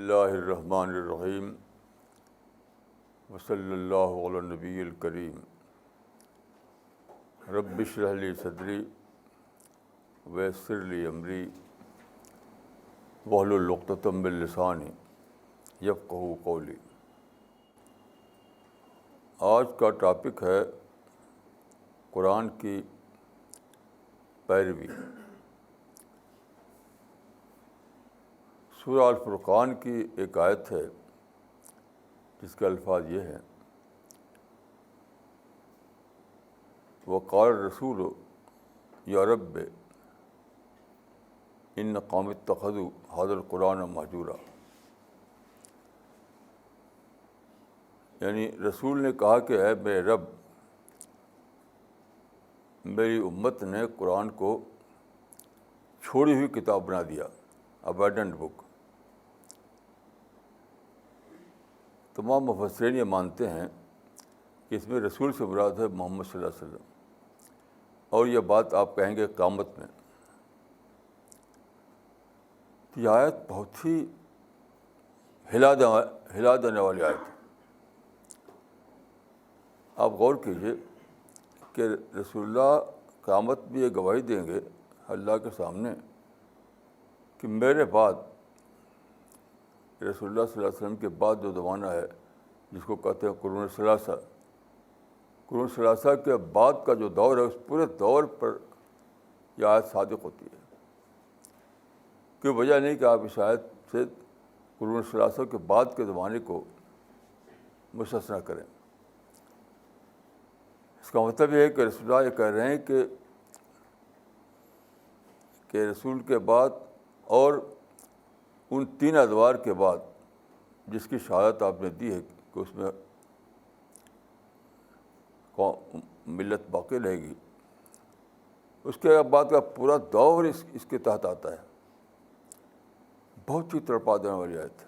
اللہ الرحمن الرحیم وصلی اللہ علی النبی الکریم رب اشرح لی صدری ویسر لی امری واحلل عقدۃ من لسانی یفقہوا قولی۔ آج کا ٹاپک ہے قرآن کی پیروی۔ سورہ الفرقان کی ایک آیت ہے جس کے الفاظ یہ ہیں: وقال الرسول یا رب ان قوم اتخذوا ھذا القرآن مہجورا۔ یعنی رسول نے کہا کہ اے میرے رب، میری امت نے قرآن کو چھوڑی ہوئی کتاب بنا دیا، ابینڈنڈ بک۔ تمام مفسرین یہ مانتے ہیں کہ اس میں رسول سے مراد ہے محمد صلی اللہ علیہ وسلم، اور یہ بات آپ کہیں گے قیامت میں۔ یہ آیت بہت ہی ہلا دینے والی آیت ہے۔ آپ غور کیجیے کہ رسول اللہ قیامت بھی یہ گواہی دیں گے اللہ کے سامنے کہ میرے بعد، رسول اللہ صلی اللہ علیہ وسلم کے بعد جو زمانہ ہے جس کو کہتے ہیں قرون ثلاثہ، قرون ثلاثہ کے بعد کا جو دور ہے اس پورے دور پر یہ آیت صادق ہوتی ہے۔ کوئی وجہ نہیں کہ آپ اس آیت سے قرون ثلاثہ کے بعد کے زمانے کو مستثنیٰ کریں۔ اس کا مطلب یہ ہے کہ رسول اللہ یہ کہہ رہے ہیں کہ رسول کے بعد اور ان 3 ادوار کے بعد جس کی شہادت آپ نے دی ہے کہ اس میں ملت باقی رہے گی، اس کے بعد کا پورا دور اس کے تحت آتا ہے۔ بہت ہی تڑپا دینے والی آیت ہے۔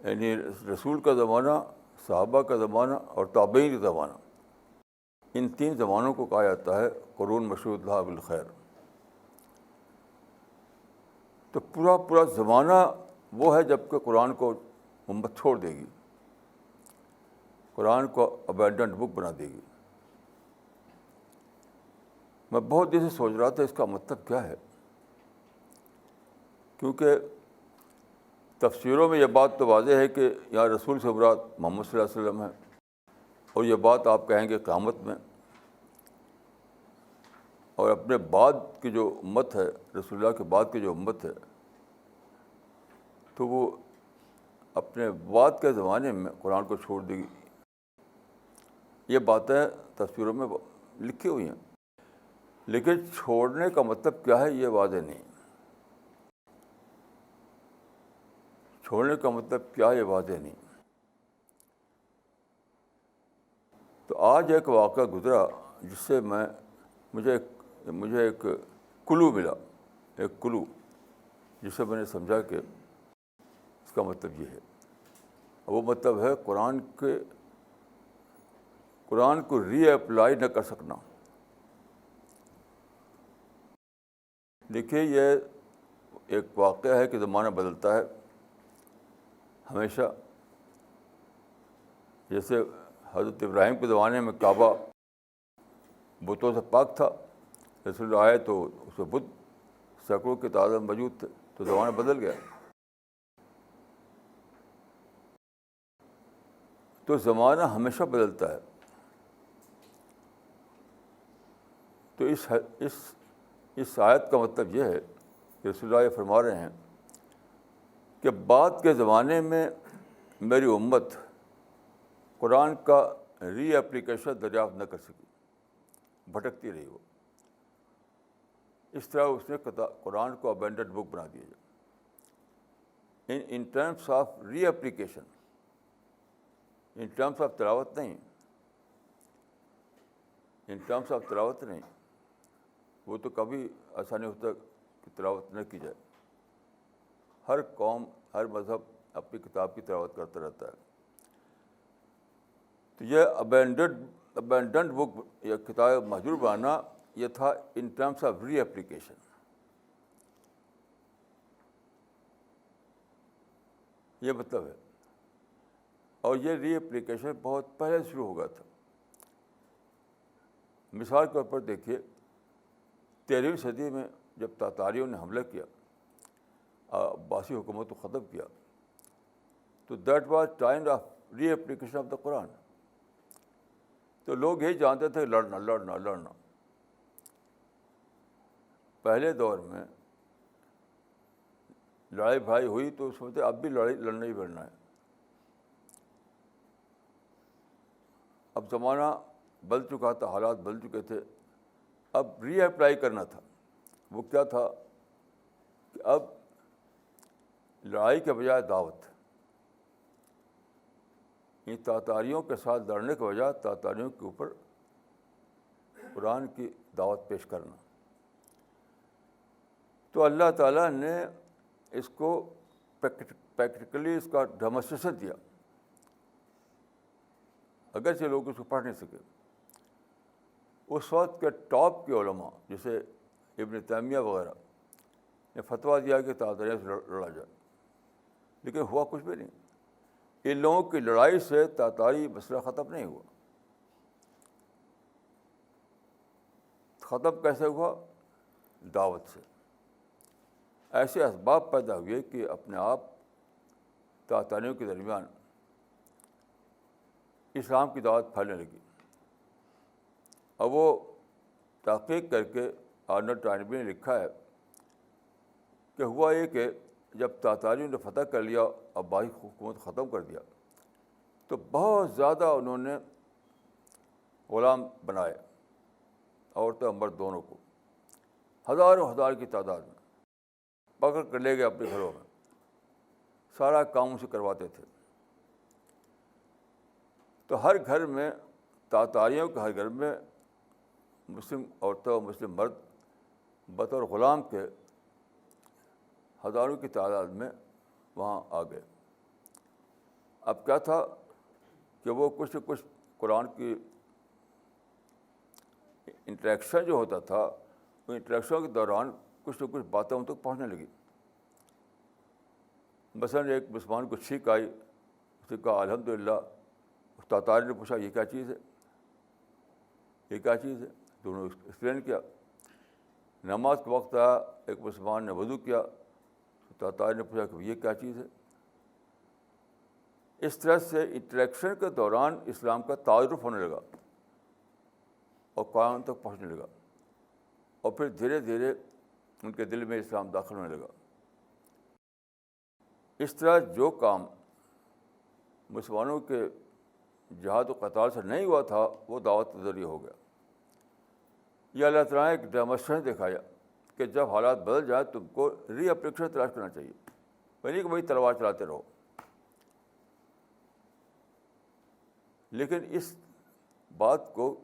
یعنی رسول کا زمانہ، صحابہ کا زمانہ اور تابعین کا زمانہ، ان 3 زمانوں کو کہا جاتا ہے قرون مشہود لہا بالخیر۔ تو پورا زمانہ وہ ہے جب کہ قرآن کو امت چھوڑ دے گی، قرآن کو ابینڈنڈ بک بنا دے گی۔ میں بہت دیر سے سوچ رہا تھا اس کا مطلب کیا ہے، کیونکہ تفسیروں میں یہ بات تو واضح ہے کہ یہاں رسول سے مراد محمد صلی اللہ علیہ وسلم ہے، اور یہ بات آپ کہیں گے قیامت میں، اور اپنے بعد کی جو امت ہے، رسول اللہ کے بعد کی جو امت ہے، تو وہ اپنے بعد کے زمانے میں قرآن کو چھوڑ دے گی۔ یہ باتیں تفسیروں میں لکھی ہوئی ہیں، لیکن چھوڑنے کا مطلب کیا ہے یہ واضح نہیں۔ چھوڑنے کا مطلب کیا ہے یہ واضح نہیں۔ تو آج ایک واقعہ گزرا جس سے مجھے ایک کلو ملا، ایک کلو جس سے میں نے سمجھا کہ اس کا مطلب یہ ہے۔ وہ مطلب ہے قرآن کو ری اپلائی نہ کر سکنا۔ دیکھیے، یہ ایک واقعہ ہے کہ زمانہ بدلتا ہے ہمیشہ۔ جیسے حضرت ابراہیم کے زمانے میں کعبہ بتوں سے پاک تھا، رسول اللہ آئے تو اس میں بت سینکڑوں کی تعداد میں موجود تھے، تو زمانہ بدل گیا۔ تو زمانہ ہمیشہ بدلتا ہے۔ تو اس آیت کا مطلب یہ ہے کہ رسول اللہ یہ فرما رہے ہیں کہ بعد کے زمانے میں میری امت قرآن کا ری ایپلیکیشن دریافت نہ کر سکی، بھٹکتی رہی۔ وہ اس طرح اس نے قرآن کو ابینڈنڈ بک بنا دیا جائے in terms of reapplication, in terms of تلاوت نہیں، ان ٹرمس آف تلاوت نہیں۔ وہ تو کبھی ایسا نہیں ہوتا کہ تلاوت نہ کی جائے۔ ہر قوم، ہر مذہب اپنی کتاب کی تلاوت کرتا رہتا ہے۔ تو یہ ابینڈنڈ بک یا کتاب مہجور بنانا یہ تھا in terms of reapplication. یہ مطلب ہے. اور یہ ری اپلیکیشن بہت پہلے شروع ہو گیا تھا. مثال کے طور پر دیکھیے 13ویں صدی میں جب تاتاریوں نے حملہ کیا، عباسی حکومت کو ختم کیا، تو that was time of reapplication of the Quran. تو لوگ یہی جانتے تھے لڑنا لڑنا لڑنا. پہلے دور میں لڑائی بھائی ہوئی تو سمجھتے اب بھی لڑنا ہی بڑھنا ہے. اب زمانہ بدل چکا تھا، حالات بدل چکے تھے. اب ری اپلائی کرنا تھا. وہ کیا تھا کہ اب لڑائی کے بجائے دعوت. ان تاتاریوں کے ساتھ لڑنے کے بجائے تاتاریوں کے اوپر قرآن کی دعوت پیش کرنا. تو اللہ تعالیٰ نے اس کو پریکٹیکلی اس کا ڈیمونسٹریشن دیا، اگرچہ لوگ اس کو پڑھ نہیں سکے. اس وقت کے ٹاپ کے علماء جیسے ابن تیمیہ وغیرہ نے فتویٰ دیا کہ تاتاریوں سے لڑا جائے، لیکن ہوا کچھ بھی نہیں. ان لوگوں کی لڑائی سے تاتاری مسئلہ ختم نہیں ہوا. ختم کیسے ہوا؟ دعوت سے. ایسے اسباب پیدا ہوئے کہ اپنے آپ تاتاریوں کے درمیان اسلام کی دعوت پھیلنے لگی. اب وہ تحقیق کر کے آرنلڈ ٹائنبی نے لکھا ہے کہ ہوا یہ کہ جب تاتاریوں نے فتح کر لیا، عباسی حکومت ختم کر دیا، تو بہت زیادہ انہوں نے غلام بنائے، عورتیں اور مرد دونوں کو، ہزاروں ہزار کی تعداد میں پکڑ کر لے گئے اپنے گھروں میں. سارا کام ان سے کرواتے تھے. تو ہر گھر میں، تاتاریوں کے ہر گھر میں مسلم عورتیں اور مسلم مرد بطور غلام کے ہزاروں کی تعداد میں وہاں آ گئے. اب کیا تھا کہ وہ کچھ نہ کچھ قرآن کی انٹریکشن جو ہوتا تھا، وہ انٹریکشن کے دوران کچھ نہ کچھ باتیں ان تک پہنچنے لگی. مثلاً ایک مسلمان کو چھینک آئی، اس نے کہا الحمدللہ. تاتاری نے پوچھا یہ کیا چیز ہے، یہ کیا چیز ہے؟ تو انہوں نے ایکسپلین کیا. نماز کا وقت آیا، ایک مسلمان نے وضو کیا، تو تاتاری نے پوچھا کہ یہ کیا چیز ہے. اس طرح سے انٹریکشن کے دوران اسلام کا تعارف ہونے لگا اور قرآن تک پہنچنے لگا، اور پھر دھیرے دھیرے ان کے دل میں اسلام داخل ہونے لگا. اس طرح جو کام مسلمانوں کے جہاد و قتال سے نہیں ہوا تھا، وہ دعوت کے ذریعے ہو گیا. یہ اللہ تعالیٰ نے ایک ڈیمونسٹریشن دکھایا کہ جب حالات بدل جائیں تم کو ری اپلیکیشن تلاش کرنا چاہیے، نہیں کہ وہی تلوار چلاتے رہو. لیکن اس بات کو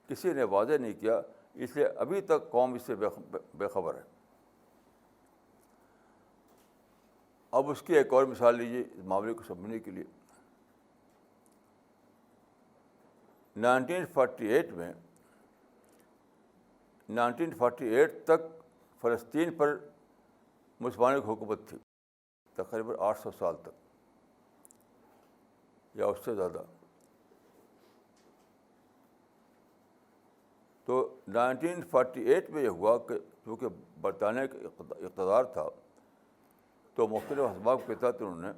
کسی نے واضح نہیں کیا، اس لیے ابھی تک قوم اس سے بے خبر ہے. اب اس کی ایک اور مثال لیجیے اس معاملے کو سمجھنے کے لیے. 1948 تک فلسطین پر مسلمانوں کی حکومت تھی، تقریباً 800 سال تک یا اس سے زیادہ. تو 1948 میں یہ ہوا کہ چونکہ برطانیہ کا اقتدار تھا، تو مختلف اسباب کے تحت انہوں نے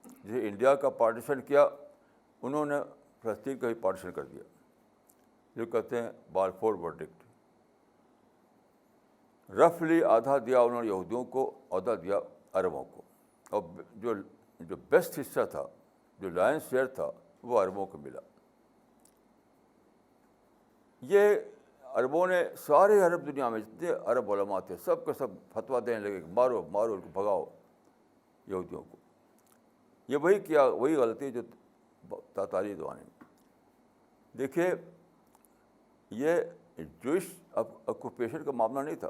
جیسے انڈیا کا پارٹیشن کیا، انہوں نے فلسطین کا بھی پارٹیشن کر دیا، جو کہتے ہیں بالفور ورڈکٹ. رفلی آدھا دیا انہوں نے یہودیوں کو، آدھا دیا عربوں کو، اور جو بیسٹ حصہ تھا، جو لائن شیئر تھا، وہ عربوں کو ملا. یہ عربوں نے، سارے عرب دنیا میں جتنے عرب علماء تھے سب کے سب فتویٰ دینے لگے کہ مارو مارو ان کو، بھگاؤ یہودیوں کو. یہ وہی کیا، وہی غلطی جو تاتاری زمانے میں. دیکھیے یہ جوئش آکوپیشن کا معاملہ نہیں تھا،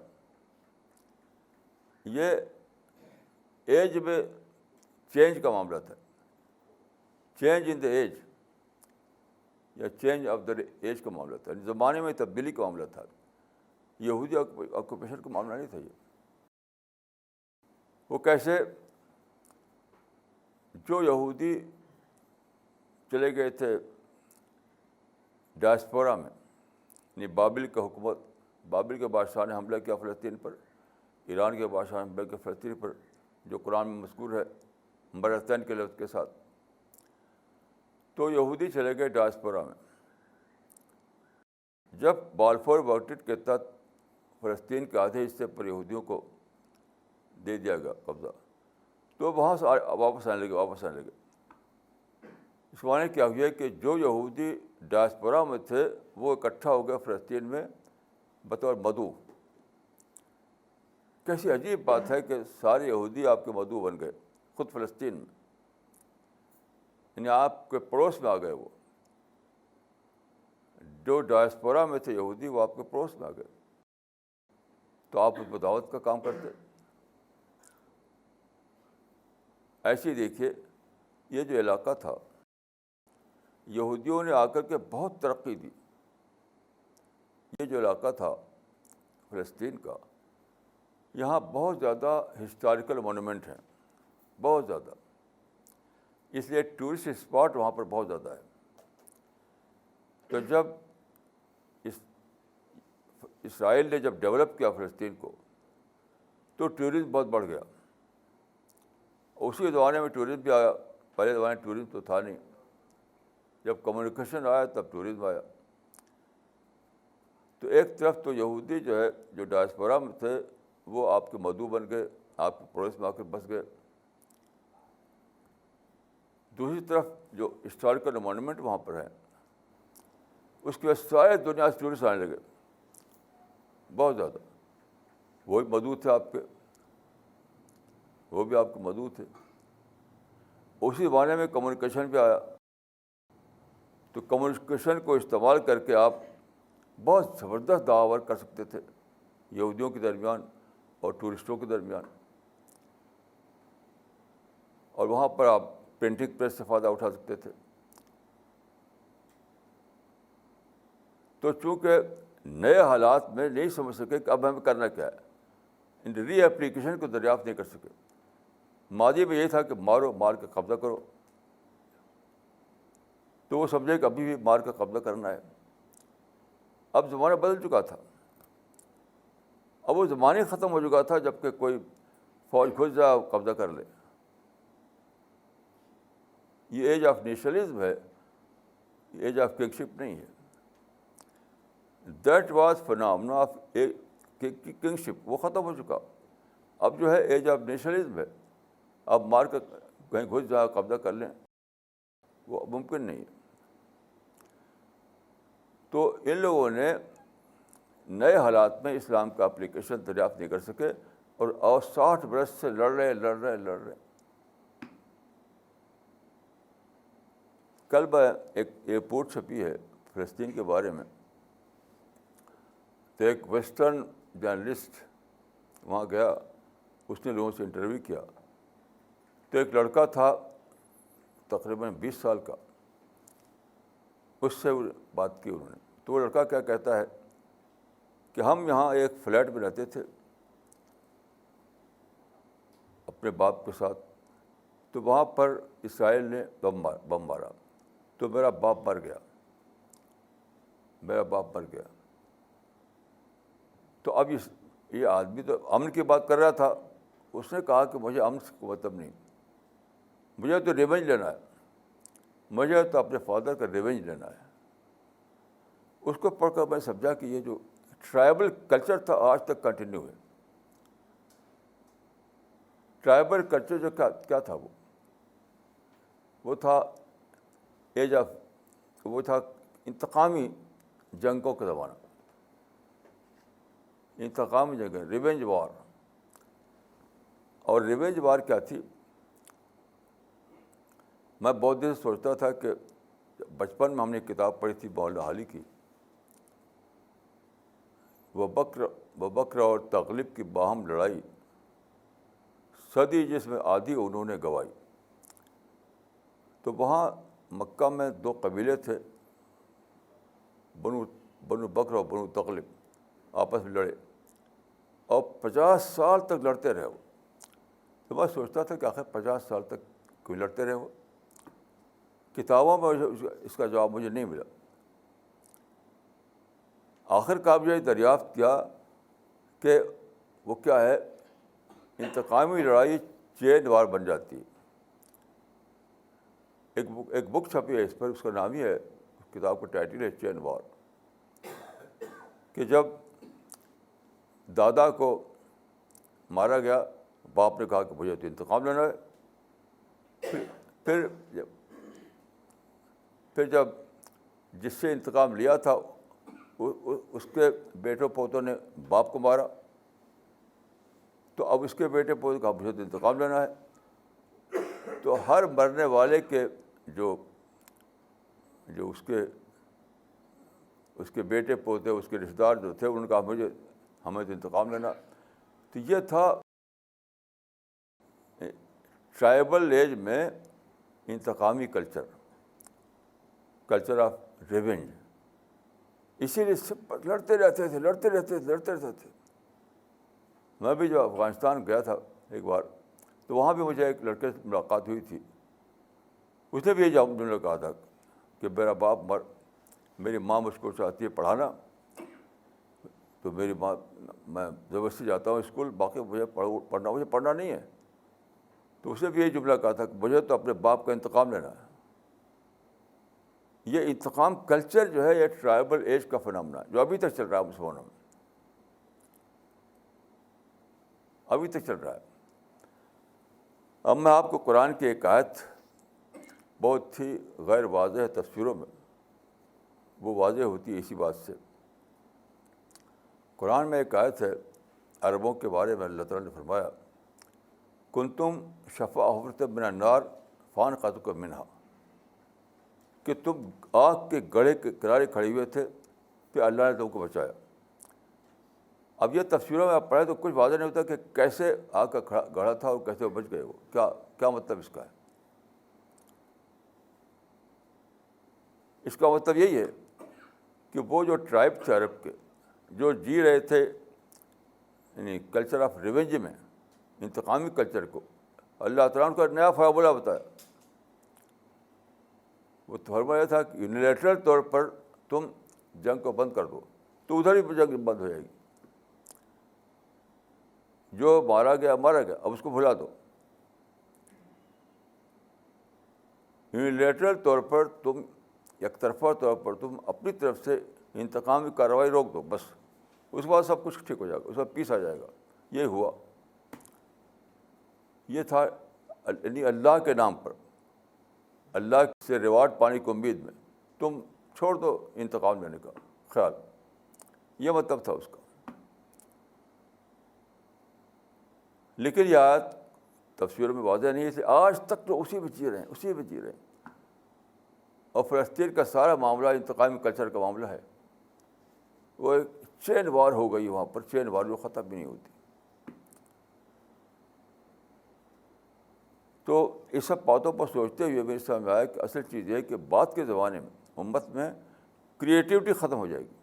یہ ایج میں چینج کا معاملہ تھا. چینج ان دا ایج یا چینج آف دا ایج کا معاملہ تھا، زمانے میں تبدیلی کا معاملہ تھا. یہودی آکوپیشن کا معاملہ نہیں تھا. یہ وہ کیسے جو یہودی چلے گئے تھے ڈائسپورا میں، یعنی بابل کے حکومت، بابل کے بادشاہ نے حملہ کیا فلسطین پر، ایران کے بادشاہ نے حملہ کیا فلسطین پر، جو قرآن میں مذکور ہے مرتین کے لفظ کے ساتھ. تو یہودی چلے گئے ڈائسپورا میں. جب بالفور ورڈکٹ کے تحت فلسطین کے آدھے حصے پر یہودیوں کو دے دیا گیا قبضہ، تو وہاں سے واپس آنے لگے. اس معنی کیا ہوئی ہے کہ جو یہودی ڈائسپورا میں تھے وہ اکٹھا ہو گئے فلسطین میں بطور مدعو. کیسی عجیب بات ہے کہ سارے یہودی آپ کے مدعو بن گئے خود فلسطین میں، یعنی آپ کے پڑوس میں آ گئے. وہ جو ڈائسپورا میں تھے یہودی وہ آپ کے پڑوس میں آ گئے، تو آپ اس دعوت کا کام کرتے. ایسے ہی دیکھیے یہ جو علاقہ تھا یہودیوں نے آ کر کے بہت ترقی دی. یہ جو علاقہ تھا فلسطین کا، یہاں بہت زیادہ ہسٹوریکل مونومنٹ ہیں، بہت زیادہ. اس لیے ٹورسٹ اسپاٹ وہاں پر بہت زیادہ ہے. تو جب اسرائیل نے جب ڈیولپ کیا فلسطین کو تو ٹورزم بہت بڑھ گیا. اسی زمانے میں ٹورزم بھی آیا. پہلے زمانے میں ٹورزم تو تھا نہیں. جب کمیونیکیشن آیا تب ٹورزم آیا. تو ایک طرف تو یہودی جو ہے جو ڈائسپورا میں تھے وہ آپ کے مدعو بن گئے، آپ کے پڑوس میں آ کر بس گئے. دوسری طرف جو ہسٹوریکل مونومنٹ وہاں پر ہیں اس کی وجہ سے سارے دنیا سے ٹورسٹ آنے لگے بہت زیادہ. وہی مدعو تھے آپ کے، وہ بھی آپ کے مدعو تھے. اسی زمانے میں کمیونیکیشن بھی آیا. تو کمیونیکیشن کو استعمال کر کے آپ بہت زبردست دعوی کر سکتے تھے یہودیوں کے درمیان اور ٹورسٹوں کے درمیان. اور وہاں پر آپ پرنٹنگ پریس سے فائدہ اٹھا سکتے تھے. تو چونکہ نئے حالات میں نہیں سمجھ سکے کہ اب ہمیں کرنا کیا ہے، ان ری ایپلیکیشن کو دریافت نہیں کر سکے. ماضی میں یہ تھا کہ مارو، مار کے قبضہ کرو. تو وہ سمجھے کہ ابھی بھی مار کا قبضہ کرنا ہے. اب زمانہ بدل چکا تھا. اب وہ زمانے ختم ہو چکا تھا جب کہ کوئی فوج گھس جائے قبضہ کر لے. یہ ایج آف نیشنلزم ہے، ایج آف کنگشپ نہیں ہے. That was phenomena of kingship, وہ ختم ہو چکا. اب جو ہے ایج آف نیشنلزم ہے. اب مار کر کہیں گھس جائے قبضہ کر لیں، وہ ممکن نہیں ہے. تو ان لوگوں نے نئے حالات میں اسلام کا اپلیکیشن دریافت نہیں کر سکے اور 60 برس سے لڑ رہے. کل میں ایک رپورٹ چھپی ہے فلسطین کے بارے میں. تو ایک ویسٹرن جرنلسٹ وہاں گیا، اس نے لوگوں سے انٹرویو کیا. تو ایک لڑکا تھا تقریباً 20 سال کا، اس سے بات کی انہوں نے. تو وہ لڑکا کیا کہتا ہے کہ ہم یہاں ایک فلیٹ میں رہتے تھے اپنے باپ کے ساتھ. تو وہاں پر اسرائیل نے بم مارا تو میرا باپ مر گیا. تو اب یہ آدمی تو امن کی بات کر رہا تھا. اس نے کہا کہ مجھے امن سے مطلب نہیں، مجھے تو ریونج لینا ہے، مجھے تو اپنے فادر کا ریونج لینا ہے. اس کو پڑھ کر میں سمجھا کہ یہ جو ٹرائبل کلچر تھا آج تک کنٹینیو ہے. ٹرائبل کلچر جو کیا تھا، وہ تھا وہ تھا انتقامی جنگوں کا زمانہ، انتقامی جنگ، ریونج وار. اور ریونج وار کیا تھی، میں بہت دن سے سوچتا تھا کہ بچپن میں ہم نے کتاب پڑھی تھی مولا حالی کی، وہ بکر اور تغلب کی باہم لڑائی، صدی جس میں آدھی انہوں نے گوائی. تو وہاں مکہ میں 2 قبیلے تھے، بنو بکر اور بنو تغلب، آپس میں لڑے اور 50 سال تک لڑتے رہے وہ. تو میں سوچتا تھا کہ آخر 50 سال تک کیوں لڑتے رہے ہو؟ کتابوں میں اس کا جواب مجھے نہیں ملا. آخر کار مجھے دریافت کیا کہ وہ کیا ہے، انتقامی لڑائی چین وار بن جاتی ہے. ایک بک چھپی ہے اس پر، اس کا نام ہی ہے، کتاب کا ٹائٹل ہے چین وار. کہ جب دادا کو مارا گیا، باپ نے کہا کہ مجھے تو انتقام لینا ہے. پھر جب جس سے انتقام لیا تھا اس کے بیٹوں پوتوں نے باپ کو مارا، تو اب اس کے بیٹے پوتے کہا مجھے تو انتقام لینا ہے. تو ہر مرنے والے کے جو اس کے بیٹے پوتے، اس کے رشتے دار جو تھے، انہوں نے کہا ہمیں تو انتقام لینا. تو یہ تھا ٹرائبل ایج میں انتقامی کلچر آف ریونج. اسی لیے سب لڑتے رہتے تھے. میں بھی جب افغانستان گیا تھا ایک بار، تو وہاں بھی مجھے ایک لڑکے سے ملاقات ہوئی تھی. اس نے بھی یہ جملہ کہا تھا کہ میری ماں مجھ کو چاہتی ہے پڑھانا، تو میں زبردستی جاتا ہوں اسکول، باقی مجھے پڑھنا نہیں ہے. تو اس نے بھی یہ جملہ کہا تھا کہ مجھے تو اپنے باپ کا انتقام لینا ہے. یہ انتقام کلچر جو ہے، یہ ٹرائبل ایج کا فنامنا ہے جو ابھی تک چل رہا ہے مسلمانوں میں، ابھی تک چل رہا ہے. اب میں آپ کو قرآن کی ایک آیت بہت ہی غیر واضح تصویروں میں، وہ واضح ہوتی ہے اسی بات سے. قرآن میں ایک آیت ہے عربوں کے بارے میں، اللہ تعالیٰ نے فرمایا کنتم شفا حفرۃ من النار فانقذکم منہا، کہ تم آگ کے گڑھے کے کنارے کھڑے ہوئے تھے، پھر اللہ نے تم کو بچایا. اب یہ تفسیروں میں آپ پڑھیں تو کچھ واضح نہیں ہوتا کہ کیسے آگ کا گڑھا تھا اور کیسے وہ بچ گئے. وہ کیا مطلب اس کا ہے؟ اس کا مطلب یہی ہے کہ وہ جو ٹرائب تھے عرب کے، جو جی رہے تھے یعنی کلچر آف ریونج میں، انتقامی کلچر کو، اللہ تعالیٰ نے کا نیا فارمولہ بتایا. وہ فارمولہ یہ تھا کہ یونیلیٹرل طور پر تم جنگ کو بند کر دو تو ادھر ہی جنگ بند ہو جائے گی. جو مارا گیا، اب اس کو بھلا دو. یونیلیٹرل طور پر تم، یک طرفہ طور پر تم اپنی طرف سے انتقامی کارروائی روک دو، بس اس کے بعد سب کچھ ٹھیک ہو جائے گا، اس بعد پیس آ جائے گا. یہ ہوا. یہ تھا یعنی اللہ کے نام پر، اللہ سے ریوارڈ پانے کی امید میں تم چھوڑ دو انتقام لینے کا خیال. یہ مطلب تھا اس کا. لیکن یہ آیت تفسیر میں واضح نہیں ہے، اس لیے آج تک تو اسی میں جی رہے ہیں. اور فلسطین کا سارا معاملہ انتقامی کلچر کا معاملہ ہے. وہ ایک چین وار ہو گئی وہاں پر، چین وار جو ختم بھی نہیں ہوتی. تو اس سب باتوں پر سوچتے ہوئے میرے سامنے آیا کہ اصل چیز یہ ہے کہ بعد کے زمانے میں امت میں کریٹیوٹی ختم ہو جائے گی.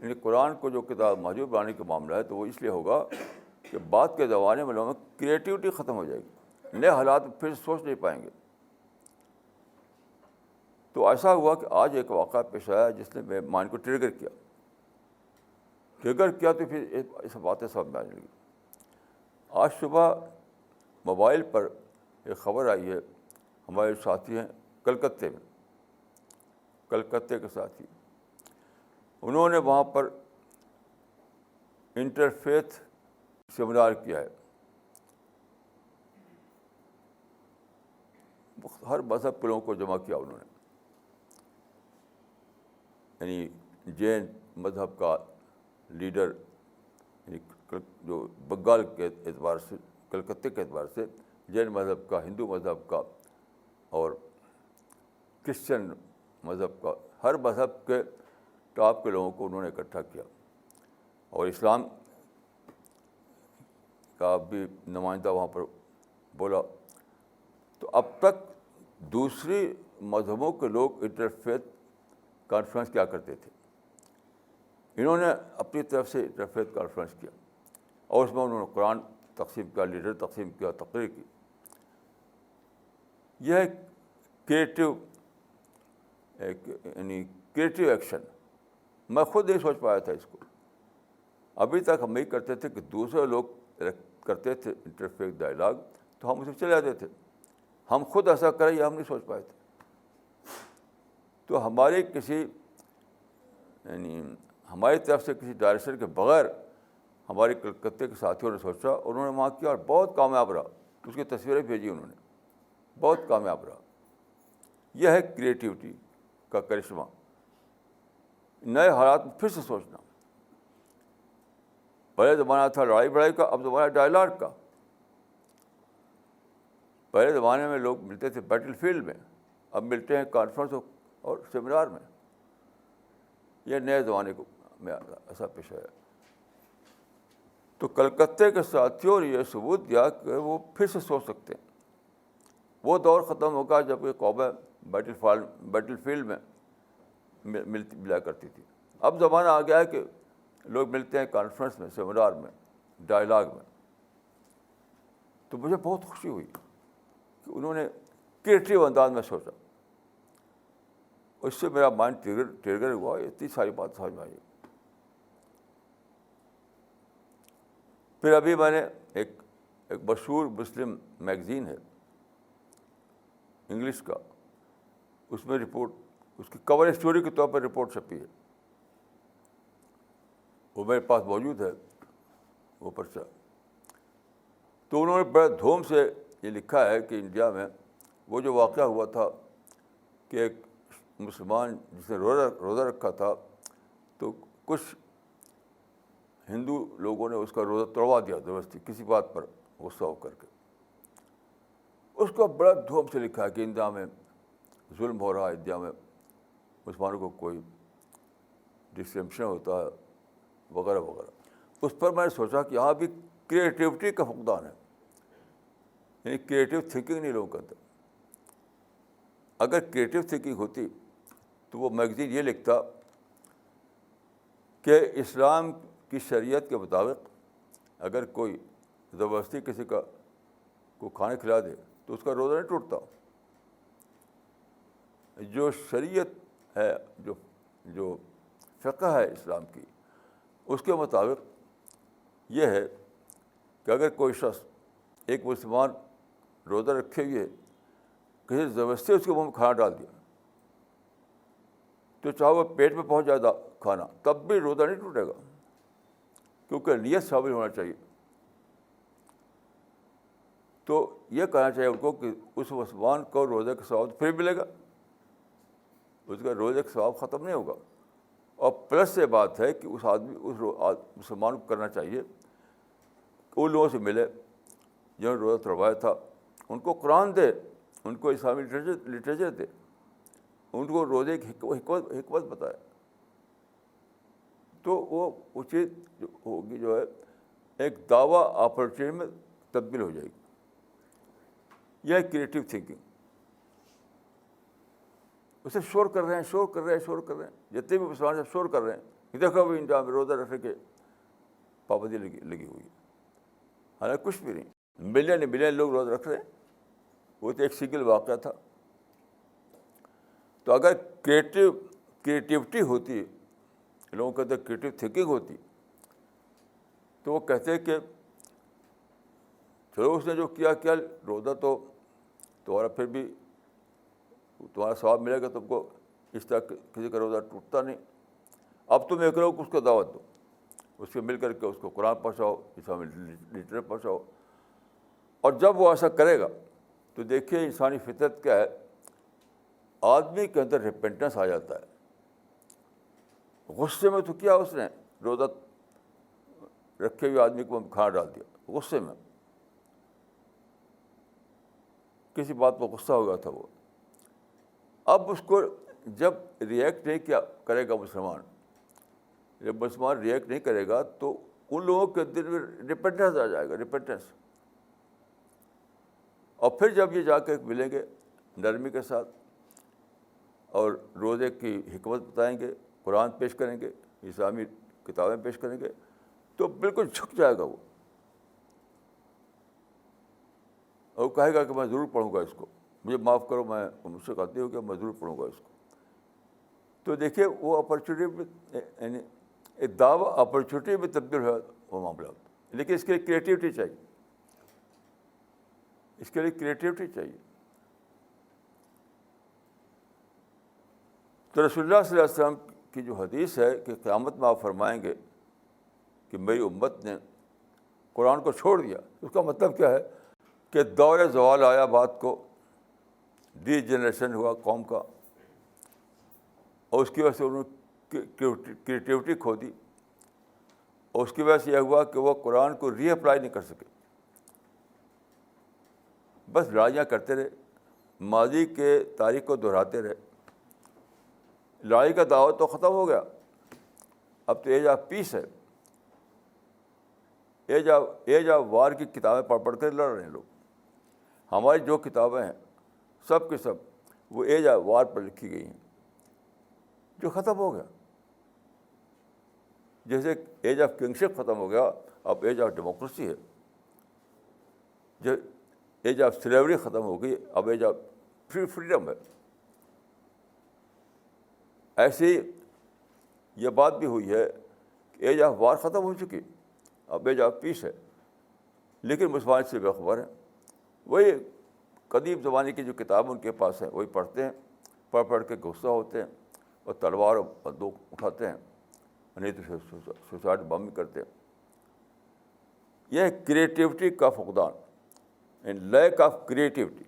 یعنی قرآن کو جو کتاب موجود بنانے کا معاملہ ہے تو وہ اس لیے ہوگا کہ بعد کے زمانے میں لوگوں میں کریٹیوٹی ختم ہو جائے گی، نئے حالات پھر سوچ نہیں پائیں گے. تو ایسا ہوا کہ آج ایک واقعہ پیش آیا جس نے میرے مائنڈ کو ٹریگر کیا تو پھر یہ سب باتیں سمجھ میں آنے لگی. آج صبح موبائل پر ایک خبر آئی ہے، ہمارے ساتھی ہیں کلکتے کے ساتھی، انہوں نے وہاں پر انٹرفیتھ سیمینار کیا ہے. ہر مذہب کے لوگوں کو جمع کیا انہوں نے، یعنی جین مذہب کا لیڈر، یعنی جو بنگال کے اعتبار سے، کلکتے کے اعتبار سے جین مذہب کا، ہندو مذہب کا اور کرسچن مذہب کا، ہر مذہب کے ٹاپ کے لوگوں کو انہوں نے اکٹھا کیا. اور اسلام کا بھی نمائندہ وہاں پر بولا. تو اب تک دوسری مذہبوں کے لوگ انٹرفیتھ کانفرنس کیا کرتے تھے، انہوں نے اپنی طرف سے انٹرفیتھ کانفرنس کیا اور اس میں انہوں نے قرآن تقسیم کیا، لیڈر تقسیم کیا، تقریر کی. یہ ہے کریٹو یعنی کریٹو ایکشن. میں خود نہیں سوچ پایا تھا اس کو. ابھی تک ہم یہی کرتے تھے کہ دوسرے لوگ کرتے تھے انٹرفیئر ڈائلاگ تو ہم اسے چلے جاتے تھے. ہم خود ایسا کریں یہ ہم نہیں سوچ پائے تھے. تو ہماری کسی یعنی ہماری طرف سے کسی ڈائریکشن کے بغیر ہمارے کلکتے کے ساتھیوں نے سوچا، انہوں نے وہاں کیا اور بہت کامیاب رہا. اس کی تصویریں بھیجی انہوں نے، بہت کامیاب رہا. یہ ہے کریٹیوٹی کا کرشمہ. نئے حالات میں پھر سے سوچنا. پہلے زمانہ تھا لڑائی بڑائی کا، اب زمانہ ڈائلاگ کا. پہلے زمانے میں لوگ ملتے تھے بیٹل فیلڈ میں، اب ملتے ہیں کانفرنس اور سیمینار میں. یہ نئے زمانے کو میں ایسا پیش آیا. تو کلکتے کے ساتھیوں نے یہ ثبوت دیا کہ وہ پھر سے سوچ سکتے ہیں. وہ دور ختم ہوگا جب یہ قومیں بیٹل فیلڈ میں ملا کرتی تھی. اب زمانہ آ گیا ہے کہ لوگ ملتے ہیں کانفرنس میں، سیمینار میں، ڈائلاگ میں. تو مجھے بہت خوشی ہوئی کہ انہوں نے کریٹیو انداز میں سوچا. اس سے میرا مائنڈ ٹریگر ہوا، اتنی ساری بات سمجھ میں آئی. پھر ابھی میں نے ایک مشہور مسلم میگزین ہے انگلش کا، اس میں رپورٹ، اس کی کور اسٹوری کے طور پر رپورٹ چھپی ہے. وہ میرے پاس موجود ہے وہ پرچہ. تو انہوں نے بڑے دھوم سے یہ لکھا ہے کہ انڈیا میں وہ جو واقعہ ہوا تھا کہ ایک مسلمان جس نے روزہ رکھا تھا تو کچھ ہندو لوگوں نے اس کا روزہ توڑوا دیا زبردستی کسی بات پر غصہ ہو کر کے. اس کو بڑا دھوم سے لکھا ہے کہ انڈیا میں ظلم ہو رہا ہے، انڈیا میں مسلمانوں کو کوئی ڈسکرمنیشن ہوتا ہے وغیرہ وغیرہ. اس پر میں نے سوچا کہ یہاں بھی کریٹیوٹی کا فقدان ہے. یعنی کریٹیو تھنکنگ نہیں لوگوں کے اندر. اگر کریٹیو تھنکنگ ہوتی تو وہ میگزین یہ لکھتا کہ اسلام کی شریعت کے مطابق اگر کوئی زبردستی کسی کو کھانا کھلا دے تو اس کا روزہ نہیں ٹوٹتا. جو شریعت ہے، جو فقہ ہے اسلام کی، اس کے مطابق یہ ہے کہ اگر کوئی شخص، ایک مسلمان روزہ رکھے ہوئے کسی زبردستی اس کے منہ میں کھانا ڈال دیا تو چاہے وہ پیٹ میں پہنچ جائے کھانا تب بھی روزہ نہیں ٹوٹے گا، کیونکہ نیت شامل ہونا چاہیے. تو یہ کہنا چاہیے ان کو کہ اس مسلمان کو روزے کا ثواب پھر ملے گا، اس کا روزے کا ثواب ختم نہیں ہوگا. اور پلس یہ بات ہے کہ اس مسلمان کو کرنا چاہیے کہ ان لوگوں سے ملے جنہوں نے روزہ توڑوایا تھا، ان کو قرآن دے، ان کو اسلامی لٹریچر دے، ان کو روزے کی حکمت بتائے. تو وہ چیز ہوگی جو ہے ایک دعویٰ اپرچونٹی میں تبدیل ہو جائے گی. یہ ہے کریٹیو تھنکنگ. اسے شور کر رہے ہیں جتنے بھی مسلمان سے شور کر رہے ہیں کہ دیکھو بھی انڈیا میں روزہ رکھنے کے پابندی لگی ہوئی ہے. حالانکہ کچھ بھی نہیں، ملین لوگ روزہ رکھ رہے ہیں. وہ تو ایک سنگل واقعہ تھا. تو اگر کریٹیوٹی ہوتی، لوگوں کے اندر کریٹیو تھنکنگ ہوتی، تو وہ کہتے ہیں کہ چلو اس نے جو کیا روزہ تو تمہارا پھر بھی تمہارا ثواب ملے گا، تم کو اس طرح کسی کا روزہ ٹوٹتا نہیں. اب تم ایک لوگ اس کو دعوت دو، اس سے مل کر کے اس کو قرآن پہنچاؤ، اسلامی لٹریچر پہنچاؤ. اور جب وہ ایسا کرے گا تو دیکھیے انسانی فطرت کیا ہے، آدمی کے اندر ریپینٹنس آ جاتا ہے. غصے میں تو کیا اس نے روزہ رکھے ہوئے آدمی کو کھانا ڈال دیا، غصے میں کسی بات پر غصہ ہو گیا تھا وہ. اب اس کو جب ریئیکٹ نہیں کیا کرے گا مسلمان، جب مسلمان ریئیکٹ نہیں کرے گا تو ان لوگوں کے دل میں ریپینٹنس آ جائے گا، ریپینٹنس. اور پھر جب یہ جا کے ملیں گے نرمی کے ساتھ اور روزے کی حکمت بتائیں گے، قرآن پیش کریں گے، اسلامی کتابیں پیش کریں گے، تو بالکل جھک جائے گا وہ. اور کہے گا کہ میں ضرور پڑھوں گا اس کو, مجھے معاف کرو, میں مجھ سے غلطی ہو کہ میں ضرور پڑھوں گا اس کو. تو دیکھیے وہ اپرچونیٹی میں, یعنی ایک دعویٰ اپرچونیٹی میں تبدیل ہوا وہ معاملہ. لیکن اس کے لیے کریٹیوٹی چاہیے, اس کے لیے کریٹیوٹی چاہیے. تو رسول اللہ صلی اللہ علیہ وسلم کی جو حدیث ہے کہ قیامت میں آپ فرمائیں گے کہ میری امت نے قرآن کو چھوڑ دیا, اس کا مطلب کیا ہے کہ دور زوال آیا, بات کو ڈی جنریشن ہوا قوم کا, اور اس کی وجہ سے انہوں نے کریٹیوٹی کھو دی, اور اس کی وجہ سے یہ ہوا کہ وہ قرآن کو ری اپلائی نہیں کر سکے, بس لڑائیاں کرتے رہے, ماضی کے تاریخ کو دہراتے رہے. لڑائی کا دعوت تو ختم ہو گیا, اب تو ایج آف پیس ہے. ایج آف وار کی کتابیں پڑھ پڑھ کر لڑ رہے ہیں لوگ. ہماری جو کتابیں ہیں سب کے سب وہ ایج آف وار پر لکھی گئی ہیں, جو ختم ہو گیا. جیسے ایج آف کنگشپ ختم ہو گیا, اب ایج آف ڈیموکریسی ہے. جو ایج آف سلیوری ختم ہو گئی, اب ایج آف فریڈم ہے. ایسی یہ بات بھی ہوئی ہے کہ ایج آف وار ختم ہو چکی, اب ایج آف پیس ہے. لیکن مسلمان سے بے خبر ہیں, وہی قدیم زمانے کی جو کتاب ان کے پاس ہیں وہی پڑھتے ہیں, پڑھ پڑھ کے غصہ ہوتے ہیں اور تلوار اور بندوق اٹھاتے ہیں, نہیں تو سوسائڈ بم کرتے ہیں. یہ کریٹیوٹی کا فقدان, ان لیک آف کریٹیوٹی.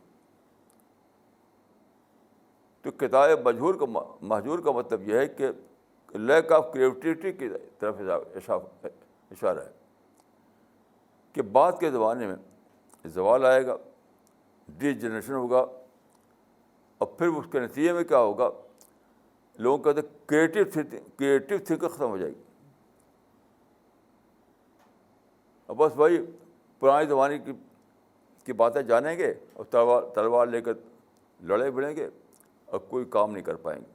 تو کتاب مہجور کا مطلب یہ ہے کہ لیک آف کریٹیوٹی کی طرف اشارہ ہے کہ بعد کے زمانے میں زوال آئے گا, ڈی جنریشن ہوگا, اور پھر اس کے نتیجے میں کیا ہوگا, لوگوں کہتے کریٹیو تھنکنگ ختم ہو جائے گی. اور بس وہی پرانے زمانے کی باتیں جانیں گے اور تلوار لے کر لڑے بڑھیں گے اور کوئی کام نہیں کر پائیں گے.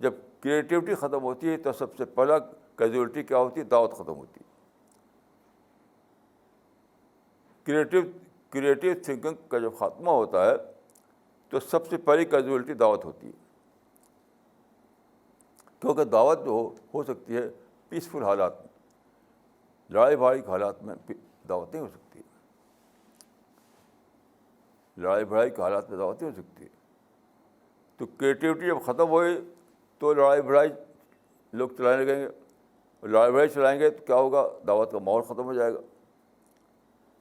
جب کریٹیوٹی ختم ہوتی ہے تو سب سے پہلا کیجولیٹی کیا ہوتی ہے, دعوت ختم ہوتی ہے. کریٹیو تھنکنگ کا جب خاتمہ ہوتا ہے تو سب سے پہلی کیجولیٹی دعوت ہوتی ہے, کیونکہ دعوت جو ہو سکتی ہے پیسفل حالات میں, لڑائی بھاڑی کے حالات میں دعوت نہیں ہو سکتی. لڑائی بھڑائی کے حالات میں دعوت نہیں ہو سکتی. تو کریٹیوٹی جب ختم ہوئی تو لڑائی بھڑائی لوگ چلانے لگیں گے, لڑائی بھڑائی چلائیں گے تو کیا ہوگا, دعوت کا ماحول ختم ہو جائے گا.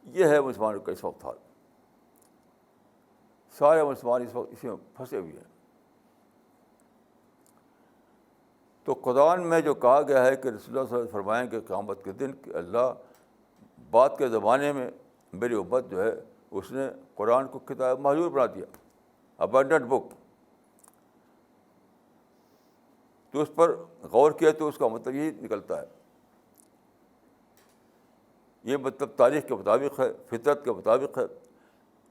یہ ہے مسلمانوں کا اس وقت حال. سارے مسلمان اس وقت اسی میں پھنسے ہوئے ہیں. تو قرآن میں جو کہا گیا ہے کہ رسول اللہ صلی اللہ علیہ وسلم فرمائیں کہ قیامت کے دن کہ اللہ بعد کے زمانے میں میری امت جو ہے اس نے قرآن کو کتاب مہجور بنا دیا, ابنڈنٹ بک. تو اس پر غور کیا تو اس کا مطلب یہی نکلتا ہے, یہ مطلب تاریخ کے مطابق ہے, فطرت کے مطابق ہے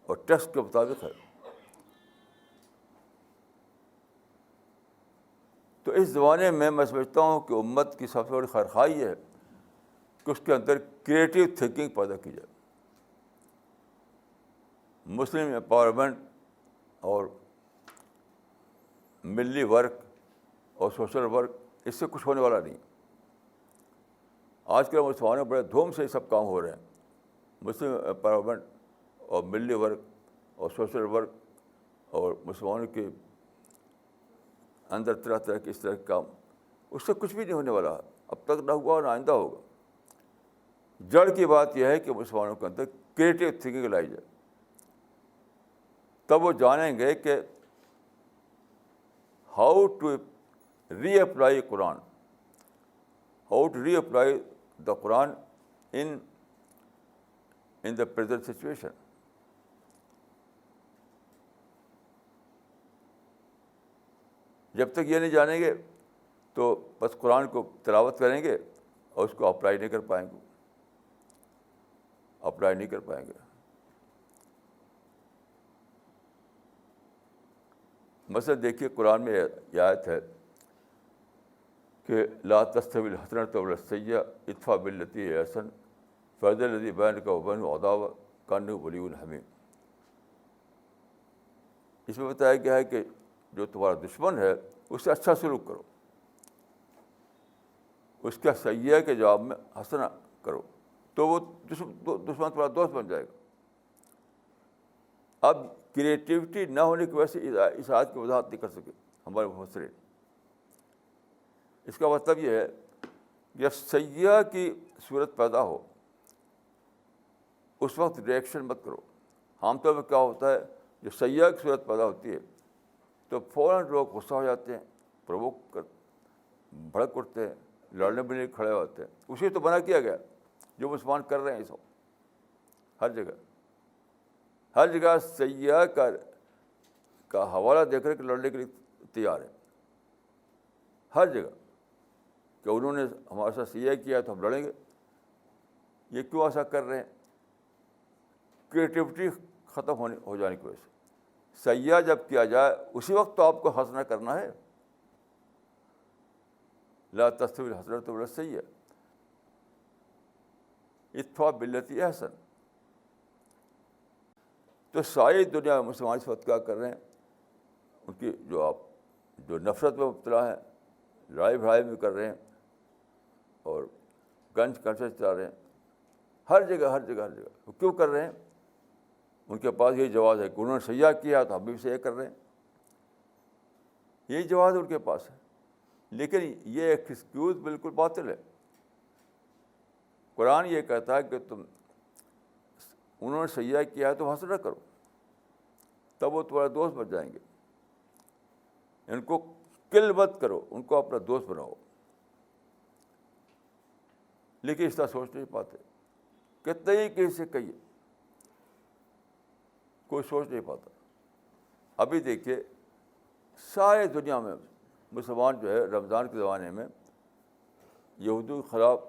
اور ٹیکسٹ کے مطابق ہے. تو اس زمانے میں میں سمجھتا ہوں کہ امت کی سب سے بڑی خیرخواہی ہے کہ اس کے اندر کریٹیو تھنکنگ پیدا کی جائے. مسلم امپاورمنٹ اور ملی ورک اور سوشل ورک اس سے کچھ ہونے والا نہیں. آج کل مسلمانوں بڑے دھوم سے یہ سب کام ہو رہے ہیں. مسلم امپاورمنٹ اور ملی ورک اور سوشل ورک اور مسلمانوں کے اندر طرح طرح کے اس طرح کے کام, اس سے کچھ بھی نہیں ہونے والا ہے. اب تک نہ ہوا نہ آئندہ ہوگا. جڑ کی بات یہ ہے کہ مسلمانوں کے اندر کریٹیو تھنکنگ لائی جائے, تب وہ جانیں گے کہ how to reapply Quran, how to reapply the Quran in the present situation. جب تک یہ نہیں جانیں گے تو بس قرآن کو تلاوت کریں گے اور اس کو اپلائی نہیں کر پائیں گے, اپلائی نہیں کر پائیں گے. مثلا دیکھیے قرآن میں یہ آیت ہے کہ لا تستوی الحسنۃ ولا السیئۃ ادفع بالتی ہی احسن فاذا الذی بینک وبینہ عداوۃ کانہ ولی الحمیم. اس میں بتایا گیا ہے کہ جو تمہارا دشمن ہے اس سے اچھا سلوک کرو, اس کا سیئہ کے جواب میں حسنہ کرو, تو وہ دشمن تمہارا دوست بن جائے گا. اب کریٹیوٹی نہ ہونے کی وجہ سے اس آیت کی وضاحت نہیں کر سکے ہمارے مفسرین. اس کا مطلب یہ ہے جب سیئہ کی صورت پیدا ہو اس وقت ریئیکشن مت کرو. عام طور پہ کیا ہوتا ہے, جو سیئہ کی صورت پیدا ہوتی ہے تو فوراً لوگ غصہ ہو جاتے ہیں, بھڑک اٹھتے ہیں, لڑنے بلنے کھڑے ہوتے ہیں. اسی تو منع کیا گیا جو مسلمان کر رہے ہیں اس وقت ہر جگہ سیئہ کا حوالہ دے کر کے لڑنے کے لیے تیار ہے, ہر جگہ, کہ انہوں نے ہمارے ساتھ سیئہ کیا تو ہم لڑیں گے. یہ کیوں ایسا کر رہے ہیں؟ کریٹیوٹی ختم ہو جانے کی وجہ سے. سیئہ جب کیا جائے اسی وقت تو آپ کو حسنہ کرنا ہے. لا تستوی الحسنۃ ولا السیئۃ ادفع باللتی احسن. تو ساری دنیا میں مسلمان اس وقت کیا کر رہے ہیں, ان کی جو نفرت میں مبتلا ہیں, لڑائی بھڑائی میں کر رہے ہیں اور گنج کنچر چلا رہے ہیں ہر جگہ. وہ کیوں کر رہے ہیں؟ ان کے پاس یہی جواز ہے کہ انہوں نے سیئہ کیا تو ہم بھی سیئہ کر رہے ہیں. یہی جواز ان کے پاس ہے. لیکن یہ ایکسکیوز بالکل باطل ہے. قرآن یہ کہتا ہے کہ انہوں نے سیئہ کیا ہے تو حسنہ کرو, تب وہ تمہارا دوست بن جائیں گے. ان کو کل مت کرو, ان کو اپنا دوست بناؤ. لیکن اس طرح سوچ نہیں پاتے. کتنے ہی کسی سے کہیے, کوئی سوچ نہیں پاتا. ابھی دیکھیے سارے دنیا میں مسلمان جو ہے رمضان کے زمانے میں یہودیوں کے خلاف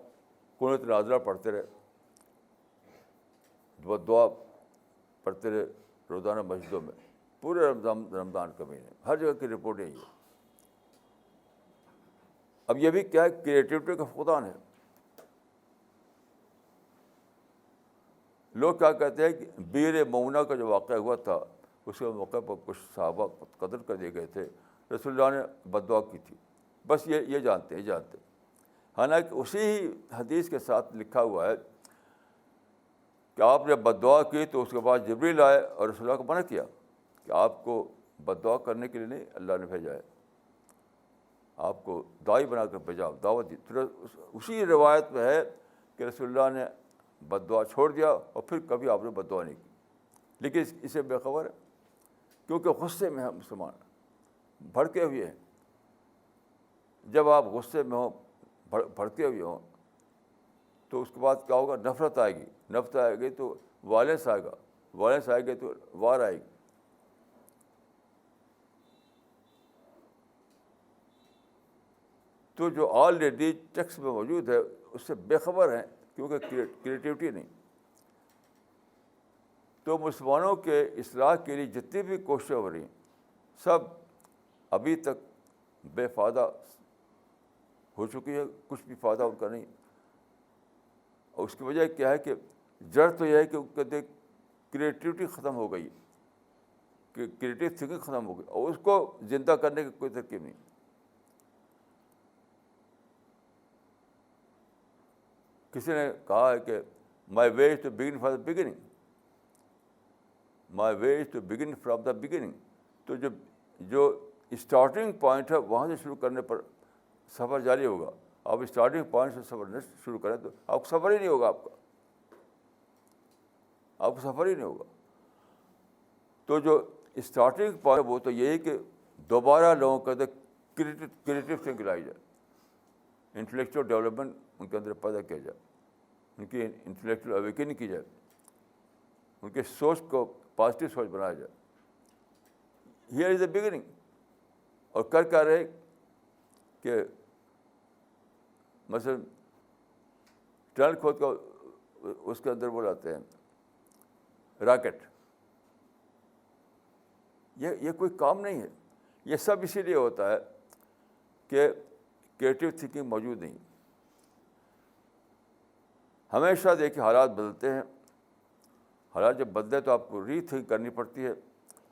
قنوت نازلہ پڑھتے رہے, دعا پڑھتے رہے روزانہ مسجدوں میں پورے رمضان کے مہینے. ہر جگہ کی رپورٹ یہی ہے. اب یہ بھی کیا ہے, کریٹیوٹی کا فقدان ہے. لوگ کیا کہتے ہیں کہ بیر مونا کا جو واقعہ ہوا تھا اس کے موقع پر کچھ صحابہ قتل کر دیے گئے تھے, رسول اللہ نے بد دعا کی تھی. بس یہ جانتے ہیں. حالانکہ اسی ہی حدیث کے ساتھ لکھا ہوا ہے کہ آپ نے بد دعا کی تو اس کے بعد جبریل آئے اور رسول اللہ کو منع کیا کہ آپ کو بد دعا کرنے کے لیے نہیں اللہ نے بھیجا ہے, آپ کو داعی بنا کر بھیجا, دعوت دی. اسی روایت میں ہے کہ رسول اللہ نے بد دعا چھوڑ دیا اور پھر کبھی آپ نے بد دعا نہیں کی. لیکن اسے بے خبر ہے کیونکہ غصے میں ہے مسلمان, بھڑکے ہوئے ہیں. جب آپ غصے میں ہوں, بھڑکے ہوئے ہوں, تو اس کے بعد کیا ہوگا؟ نفرت آئے گی تو وائلنس آئے گی تو وار آئے گی. تو جو آلریڈی ٹیکسٹ میں موجود ہے اس سے بے خبر ہیں کیونکہ کریٹیوٹی نہیں. تو مسلمانوں کے اصلاح کے لیے جتنی بھی کوششیں ہو رہی ہیں سب ابھی تک بے فائدہ ہو چکی ہے, کچھ بھی فائدہ ان کا نہیں. اور اس کی وجہ کیا ہے کہ جڑ تو یہ ہے کہ کہتے کریٹیوٹی ختم ہو گئی, کہ کریٹیو تھنکنگ ختم ہو گئی, اور اس کو زندہ کرنے کی کوئی ترکیب نہیں. کسی نے کہا ہے کہ my way is to begin from the beginning, my way is to begin from the beginning. تو جو اسٹارٹنگ پوائنٹ ہے وہاں سے شروع کرنے پر سفر جاری ہوگا. آپ اسٹارٹنگ پوائنٹ سے سفر شروع کریں تو آپ کو سفر ہی نہیں ہوگا. آپ کو سفر ہی نہیں ہوگا. تو جو اسٹارٹنگ پوائنٹ وہ تو یہی کہ دوبارہ لوگوں کے اندر کریٹیو تھنک لائی جائے, انٹلیکچوئل ڈیولپمنٹ ان کے اندر پیدا کیا جائے, ان کی انٹلیکچوئل اویکننگ کی جائے, ان کے سوچ کو پازیٹیو سوچ بنایا جائے. Here is a beginning. اور کر کیا رہے کہ مثلاً ٹنل کھود کا اس کے اندر وہ لاتے ہیں راکٹ. یہ کوئی کام نہیں ہے. یہ سب اسی لیے ہوتا ہے کہ کریٹیو تھنکنگ موجود نہیں. ہمیشہ دیکھیے حالات بدلتے ہیں, حالات جب بدلے تو آپ کو ری تھنک کرنی پڑتی ہے,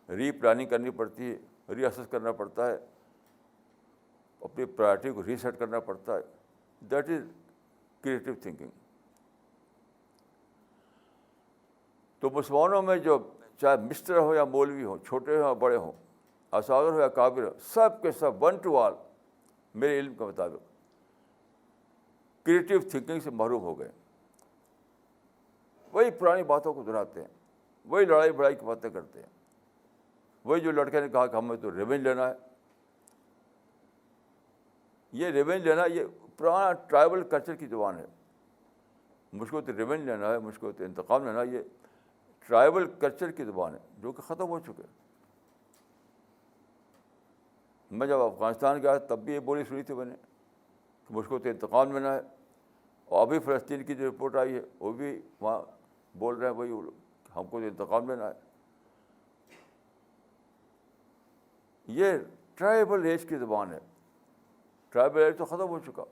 ری پلاننگ کرنی پڑتی ہے, ری اسیس کرنا پڑتا ہے, اپنی پرائرٹی کو ری سیٹ کرنا پڑتا ہے. That is creative thinking. تو مسلمانوں میں جو چاہے مسٹر ہو یا مولوی ہو, چھوٹے ہوں یا بڑے ہوں, اساگر ہو یا کابر ہو, سب کے سب ون ٹو آل میرے علم کے مطابق کریٹو تھنکنگ سے محروم ہو گئے. وہی پرانی باتوں کو دہراتے ہیں, وہی لڑائی بڑائی کی باتیں کرتے ہیں, وہی جو لڑکے نے کہا کہ ہمیں تو ریونج لینا ہے. یہ ریونج لینا یہ پرانا ٹرائبل کلچر کی زبان ہے. مجھ کو تو ریونج لینا ہے, مجھ کو تو انتقام لینا ہے, یہ ٹرائبل کلچر کی زبان ہے جو کہ ختم ہو چکے. میں جب افغانستان گیا تب بھی یہ بولی سنی تھی میں نے کہ مجھ کو تو انتقام لینا ہے. اور ابھی فلسطین کی جو رپورٹ آئی ہے وہ بھی وہاں بول رہے ہیں وہی, ہم کو تو انتقام لینا ہے. یہ ٹرائبل ایج کی زبان ہے. ٹرائبل ایج تو ختم ہو چکا.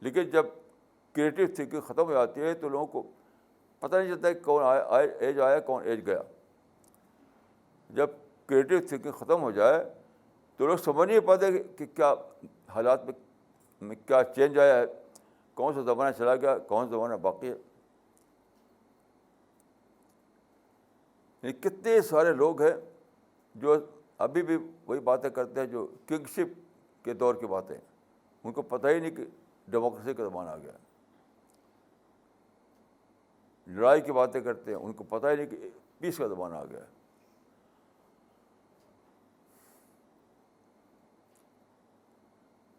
لیکن جب کریٹو تھنکنگ ختم ہو جاتی ہے تو لوگوں کو پتہ نہیں چلتا کہ کون ایج آیا کون ایج گیا. جب کریٹو تھنکنگ ختم ہو جائے تو لوگ سمجھ نہیں پاتے کہ کیا حالات میں کیا چینج آیا ہے, کون سا زمانہ چلا گیا, کون سا زمانہ باقی ہے. کتنے سارے لوگ ہیں جو ابھی بھی وہی باتیں کرتے ہیں جو کنگ شپ کے دور کی باتیں. ان کو پتہ ہی نہیں کہ ڈیموکریسی کا زمانہ آ گیا. لڑائی کی باتیں کرتے ہیں, ان کو پتہ ہی نہیں کہ پیس کا زمانہ آ گیا ہے.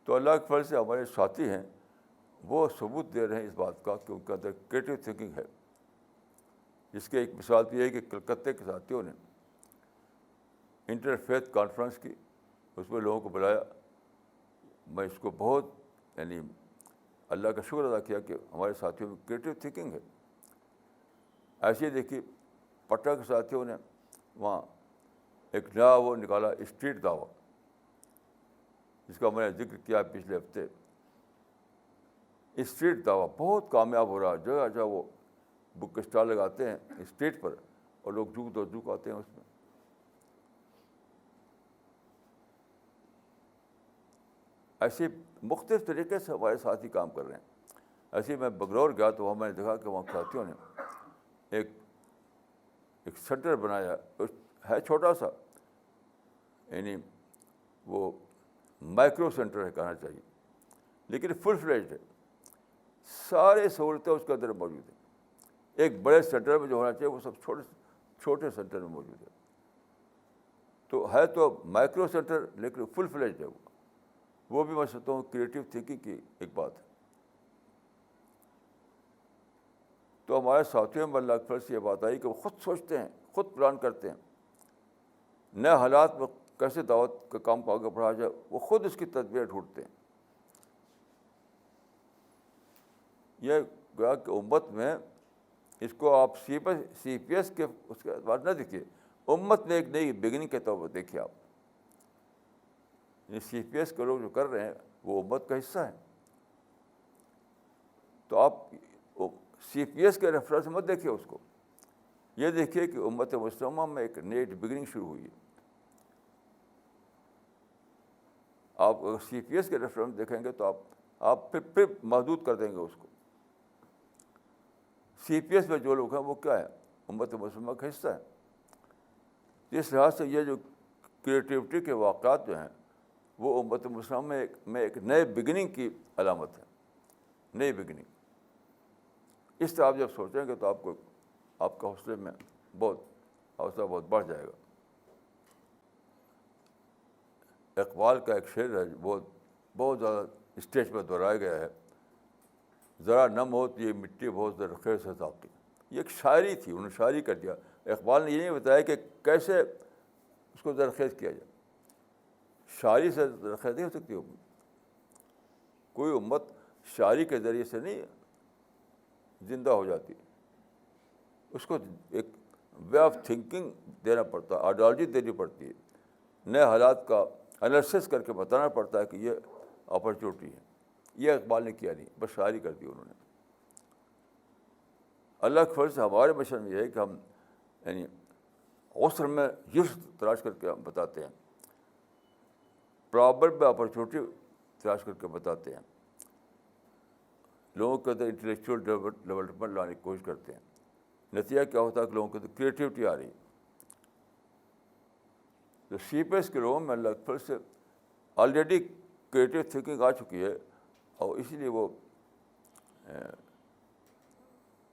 تو اللہ کے فضل سے ہمارے ساتھی ہیں وہ ثبوت دے رہے ہیں اس بات کا کہ ان کے اندر کریٹو تھنکنگ ہے. جس کی ایک مثال تو یہ ہے کہ کلکتے کے ساتھیوں نے انٹرفیتھ کانفرنس کی, اس میں لوگوں کو بلایا. میں اس کو بہت اللہ کا شکر ادا کیا کہ ہمارے ساتھیوں میں کریٹو تھنکنگ ہے. ایسے ہی دیکھیے پٹنہ کے ساتھیوں نے وہاں ایک نیا وہ نکالا, اسٹریٹ دعویٰ, جس کا میں نے ذکر کیا پچھلے ہفتے. اسٹریٹ دعویٰ بہت کامیاب ہو رہا ہے. جگہ جگہ وہ بک اسٹال لگاتے ہیں اسٹریٹ پر اور لوگ جھوک آتے ہیں اس میں. ایسے مختلف طریقے سے ہمارے ساتھی کام کر رہے ہیں. ایسے میں بنگلور گیا تو وہاں میں نے دیکھا کہ وہاں ساتھیوں نے ایک سینٹر بنایا ہے, چھوٹا سا, وہ مائکرو سینٹر ہے کہنا چاہیے, لیکن فل فلیجڈ ہے. سارے سہولتیں اس کے اندر موجود ہیں. ایک بڑے سینٹر میں جو ہونا چاہیے وہ سب چھوٹے سینٹر میں موجود ہے. تو مائکرو سینٹر لیکن فل فلیجڈ ہے. وہ بھی میں سمجھتا ہوں کریٹو تھنکنگ کی ایک بات ہے. تو ہمارے ساتھیوں میں اللہ کے فضل سے یہ بات آئی کہ وہ خود سوچتے ہیں, خود پلان کرتے ہیں, نئے حالات میں کیسے دعوت کے کام کو آگے بڑھایا جائے, وہ خود اس کی تدبیر ڈھونڈتے ہیں. یہ گویا کہ امت میں اس کو آپ سی پی ایس کے اس کے بعد نہ دیکھیے, امت میں ایک نئی بگننگ کے طور پر دیکھیے آپ. یہ سی پی ایس کے لوگ جو کر رہے ہیں وہ امت کا حصہ ہے. تو آپ سی پی ایس کے ریفرنس مت دیکھیے اس کو, یہ دیکھیے کہ امت مسلمہ میں ایک نئی بگننگ شروع ہوئی ہے. آپ اگر سی پی ایس کے ریفرنس دیکھیں گے تو آپ پھر محدود کر دیں گے اس کو. سی پی ایس میں جو لوگ ہیں وہ کیا ہے, امت مسلمہ کا حصہ ہے. اس لحاظ سے یہ جو کریٹیوٹی کے واقعات جو ہیں وہ امت مسلمہ میں ایک نئے بگننگ کی علامت ہے, نئی بگننگ. اس طرح آپ جب سوچیں گے تو آپ کا حوصلے میں حوصلہ بہت بڑھ جائے گا. اقبال کا ایک شعر ہے بہت زیادہ اسٹیج پر دہرایا گیا ہے, ذرا نم ہو تو یہ مٹی بہت زرخیز ہے ساقی. یہ ایک شاعری تھی, انہوں نے شاعری کر دیا. اقبال نے یہ نہیں بتایا کہ کیسے اس کو زرخیز کیا جائے. شاعری سے زرخیز نہیں ہو سکتی. کوئی امت شاعری کے ذریعے سے نہیں زندہ ہو جاتی. اس کو ایک وے آف تھنکنگ دینا پڑتا ہے, آئیڈیالوجی دینی پڑتی ہے, نئے حالات کا انالیسس کر کے بتانا پڑتا ہے کہ یہ اپرچونیٹی ہے. یہ اقبال نے کیا نہیں, بس شاعری کر دی انہوں نے. اللہ کے فضل سے ہمارے مشن میں یہ ہے کہ ہم یعنی عسر میں یسر تلاش کر کے ہم بتاتے ہیں، پرابلم میں اپرچونیٹی تلاش کر کے بتاتے ہیں، لوگوں کے اندر انٹلیکچوئل ڈیولپمنٹ لانے کی کوشش کرتے ہیں. نتیجہ کیا ہوتا ہے کہ لوگوں کے اندر کریٹیوٹی آ رہی ہے. تو سی پی ایس کے لوگوں میں اللہ کے فضل سے آلریڈی کریٹیو تھنکنگ آ چکی ہے، اور اسی لیے وہ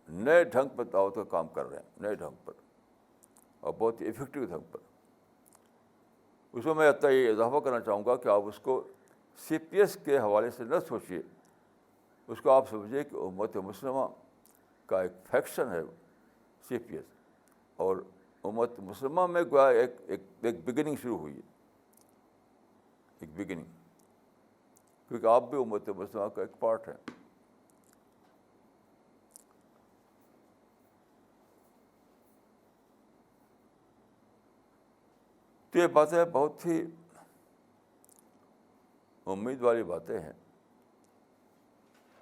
نئے ڈھنگ پر دعوت کا کام کر رہے ہیں، نئے ڈھنگ پر، اور بہت ہی افیکٹو ڈھنگ پر. اس میں اتنا یہ اضافہ کرنا چاہوں گا کہ آپ اس کو سی پی ایس کے حوالے سے نہ سوچیے، اس کو آپ سمجھیے کہ امت مسلمہ کا ایک فیکشن ہے سی پی ایس، اور امت مسلمہ میں گویا ایک بگننگ شروع ہوئی ہے، ایک بگننگ، کیونکہ آپ بھی امت مسلمہ کا ایک پارٹ ہیں. تو یہ باتیں بہت ہی امید والی باتیں ہیں.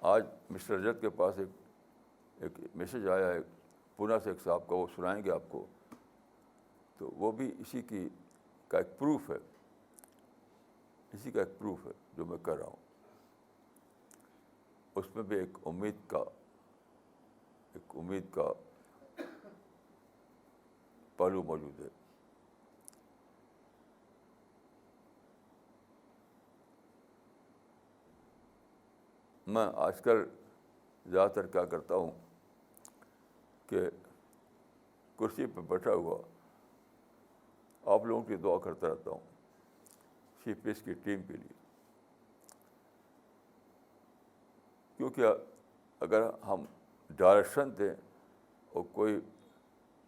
آج مسٹر رجت کے پاس ایک میسیج آیا ہے پونا سے ایک صاحب کا، وہ سنائیں گے آپ کو. تو وہ بھی اسی کا ایک پروف ہے، اسی کا ایک پروف ہے جو میں کر رہا ہوں. اس میں بھی ایک امید کا پہلو موجود ہے. میں آج کل زیادہ تر کیا کرتا ہوں کہ کرسی پہ بیٹھا ہوا آپ لوگوں کی دعا کرتا رہتا ہوں سی پی ایس کی ٹیم کے لیے، کیونکہ اگر ہم ڈائریکشن دیں اور کوئی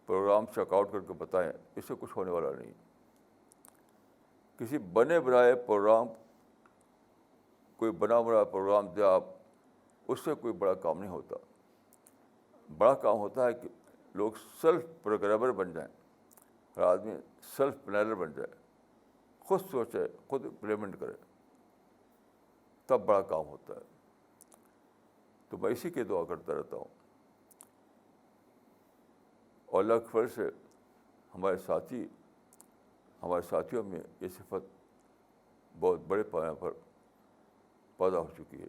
پروگرام چیک آؤٹ کر کے بتائیں، اس سے کچھ ہونے والا نہیں. کسی بنے بنائے پروگرام، کوئی بنا بنا پروگرام دے آپ، اس سے کوئی بڑا کام نہیں ہوتا. بڑا کام ہوتا ہے کہ لوگ سیلف پروگرامر بن جائیں، ہر آدمی سیلف پلانر بن جائے، خود سوچے، خود امپلیمنٹ کرے، تب بڑا کام ہوتا ہے. تو میں اسی کی دعا کرتا رہتا ہوں. اور اللہ کے فضل سے ہمارے ساتھیوں میں یہ صفت بہت بڑے پیمانے پر پیدا ہو چکی ہے.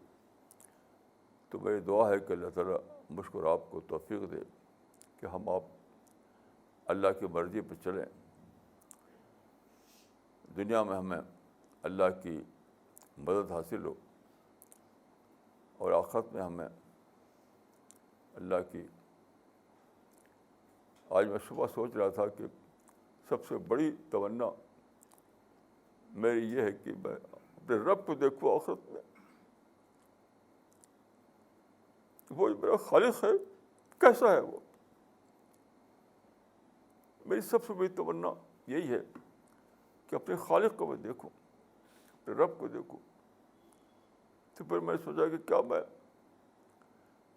تو میری دعا ہے کہ اللہ تعالیٰ مجھ کو اور آپ کو توفیق دے کہ ہم آپ اللہ کی مرضی پہ چلیں، دنیا میں ہمیں اللہ کی مدد حاصل ہو، اور آخرت میں ہمیں اللہ کی. آج میں صبح سوچ رہا تھا کہ سب سے بڑی تمنا میری یہ ہے کہ میں اپنے رب کو دیکھوں آخرت میں. وہ میرا خالق ہے، کیسا ہے وہ. میری سب سے بڑی تمنا یہی ہے کہ اپنے خالق کو میں دیکھوں، اپنے رب کو دیکھوں. تو پھر میں سوچا کہ کیا میں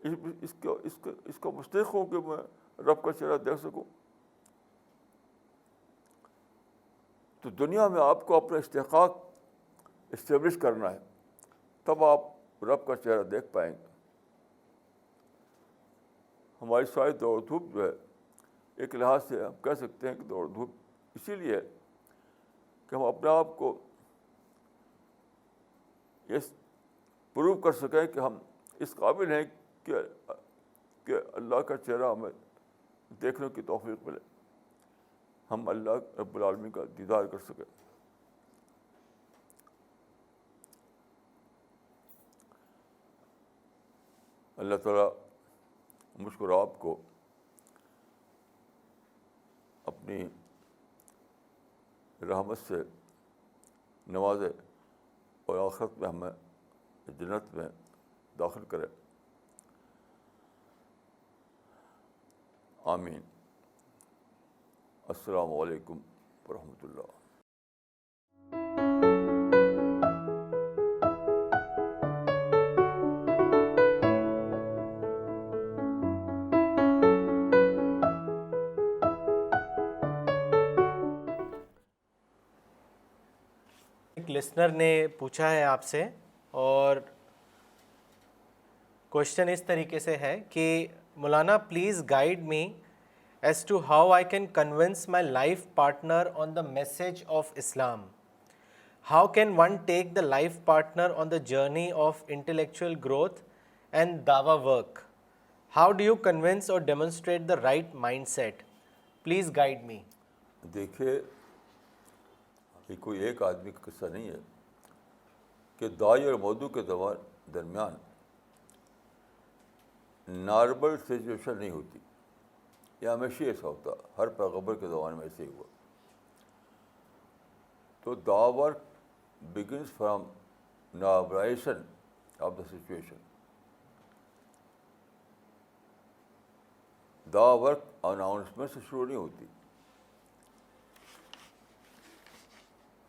اس کا مستحق ہوں کہ میں رب کا چہرہ دیکھ سکوں. تو دنیا میں آپ کو اپنا استحقاق اسٹیبلش کرنا ہے، تب آپ رب کا چہرہ دیکھ پائیں گے. ہماری ساری دوڑ دھوپ جو ہے، ایک لحاظ سے ہم کہہ سکتے ہیں کہ دوڑ دھوپ اسی لیے ہے کہ ہم اپنے آپ کو یہ پروو کر سکیں کہ ہم اس قابل ہیں کہ اللہ کا چہرہ ہمیں دیکھنے کی توفیق ملے، ہم اللہ رب العالمین کا دیدار کر سکیں. اللہ تعالیٰ مجھ کو اور آپ کو اپنی رحمت سے نوازے اور آخرت میں ہمیں جنت میں داخل کرے. آمین. السلام علیکم ورحمۃ اللہ. ایک لسنر نے پوچھا ہے آپ سے، اور کوشچن اس طریقے سے ہے کہ Maulana, please guide me as to how I can convince my life partner on the message of Islam. How can one take the life partner on the journey of intellectual growth and dawa work? How do you convince or demonstrate the right mindset? Please guide me. دیکھیے یہ کوئی ایک آدمی کا قصہ نہیں ہے کہ دائی اور مودو کے درمیان نارمل سچویشن نہیں ہوتی. یہ ہمیشہ ایسا ہوتا، ہر پیغمبر کے زمانے میں ایسے ہی ہوا. تو دعوی work begins from normalization of the situation. دعوی ورک اناؤنسمنٹ سے شروع نہیں ہوتی.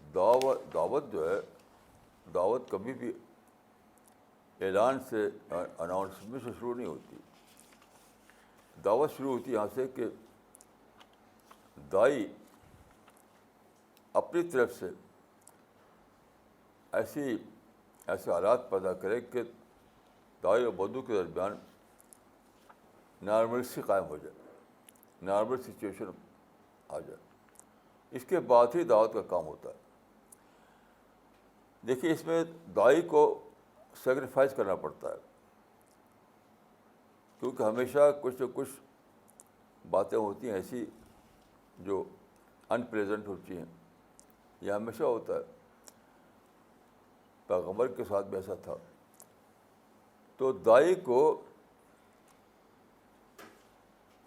دعوت جو ہے، دعوت کبھی بھی اعلان سے، اناؤنسمنٹ سے شروع نہیں ہوتی. دعوت شروع ہوتی یہاں سے کہ دائی اپنی طرف سے ایسے حالات پیدا کرے کہ دائی اور بدو کے درمیان نارملسی قائم ہو جائے، نارمل سچویشن آ جائے. اس کے بعد ہی دعوت کا کام ہوتا ہے. دیکھیے اس میں دائی کو سیکریفائز کرنا پڑتا ہے، کیونکہ ہمیشہ کچھ نہ کچھ باتیں ہوتی ہیں ایسی جو ان پلیزنٹ ہوتی ہیں. یہ ہمیشہ ہوتا ہے، پیغمبر کے ساتھ بھی ایسا تھا. تو دائی کو،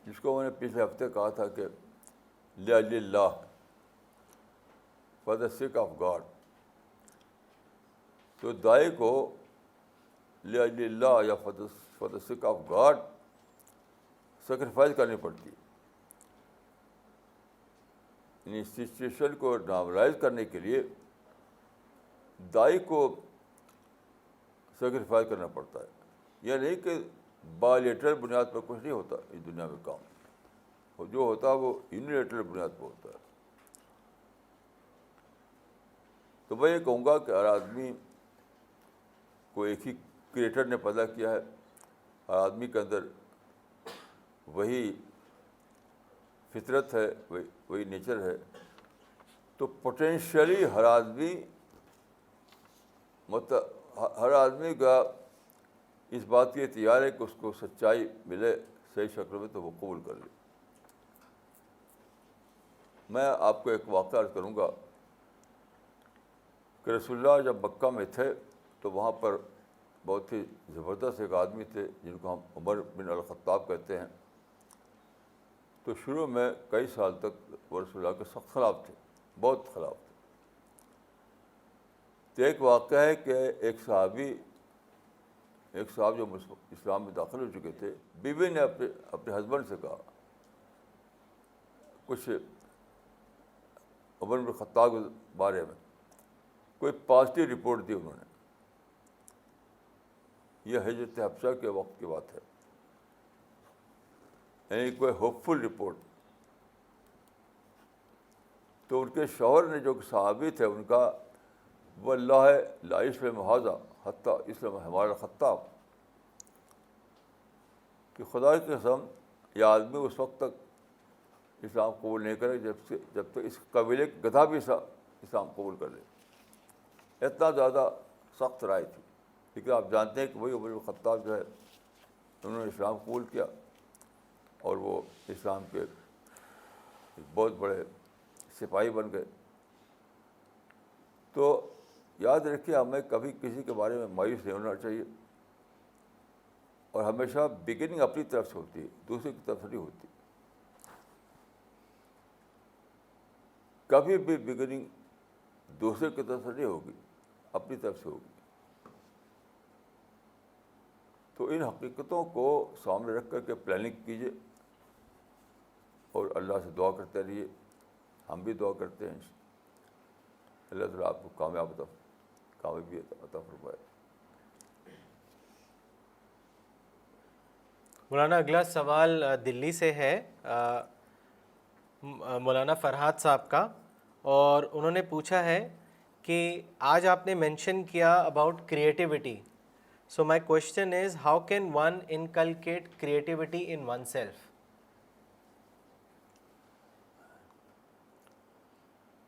جس کو میں نے پچھلے ہفتے کہا تھا کہ لِأَجْلِ اللَّهِ for the seek of God, تو دائی کو لِأَجْلِ اللَّهِ یا for the seek of God sacrifice کرنی پڑتی ہے. یعنی سچویشن کو نارملائز کرنے کے لیے دائی کو سیکریفائز کرنا پڑتا ہے. یہ نہیں کہ بائیلیٹرل بنیاد پر کچھ نہیں ہوتا اس دنیا میں کام، اور جو ہوتا ہے وہ یونیلیٹرل بنیاد پر ہوتا ہے. تو میں یہ کہوں گا کہ ہر آدمی کو ایک ہی کریٹر نے پیدا کیا ہے، ہر آدمی کے اندر وہی فطرت ہے، وہی نیچر ہے. تو پوٹینشیلی ہر آدمی کا اس بات کی تیار ہے کہ اس کو سچائی ملے صحیح شکل میں تو وہ قبول کر لے. میں آپ کو ایک واقعہ عرض کروں گا کہ رسول اللہ جب مکہ میں تھے تو وہاں پر بہت ہی زبردست ایک آدمی تھے جن کو ہم عمر بن الخطاب کہتے ہیں. تو شروع میں کئی سال تک وہ رسول اللہ کے سخت خلاف تھے، بہت خلاف تھے. تو ایک واقعہ ہے کہ ایک صحاب جو اسلام میں داخل ہو چکے تھے، بیوی نے اپنے ہسبینڈ سے کہا کچھ عمر بن الخطاب کے بارے میں، کوئی پازیٹیو رپورٹ دی انہوں نے. یہ ہجرت حبشہ کے وقت کی بات ہے، یعنی کوئی ہوپ فل رپورٹ. تو ان کے شوہر نے، جو صحابی تھے، ان کا واللہ لا یسلم ھذا حتی اسلم ہمارا خطاب، کہ خدا کی قسم یہ آدمی اس وقت تک اسلام قبول نہیں کرے جب تک اس قبیلے کا گدھا بھی اسلام قبول کر لے. اتنا زیادہ سخت رائے تھی. لیکن آپ جانتے ہیں کہ وہی عمر بن الخطاب جو ہے، انہوں نے اسلام قبول کیا اور وہ اسلام کے بہت بڑے سپاہی بن گئے. تو یاد رکھیے، ہمیں کبھی کسی کے بارے میں مایوس نہیں ہونا چاہیے، اور ہمیشہ بگننگ اپنی طرف سے ہوتی ہے، دوسرے کی طرف سے نہیں ہوتی. کبھی بھی بگننگ دوسرے کی طرف سے نہیں ہوگی، اپنی طرف سے ہوگی. تو ان حقیقتوں کو سامنے رکھ کر کے پلاننگ کیجیے اور اللہ سے دعا کرتے رہیے. ہم بھی دعا کرتے ہیں، اللہ تعالیٰ آپ کو کامیابی عطا فرمائے. مولانا اگلا سوال دلی سے ہے، مولانا فرحات صاحب کا، اور انہوں نے پوچھا ہے کہ آج آپ نے مینشن کیا about creativity, So my question is, how can one inculcate creativity in oneself?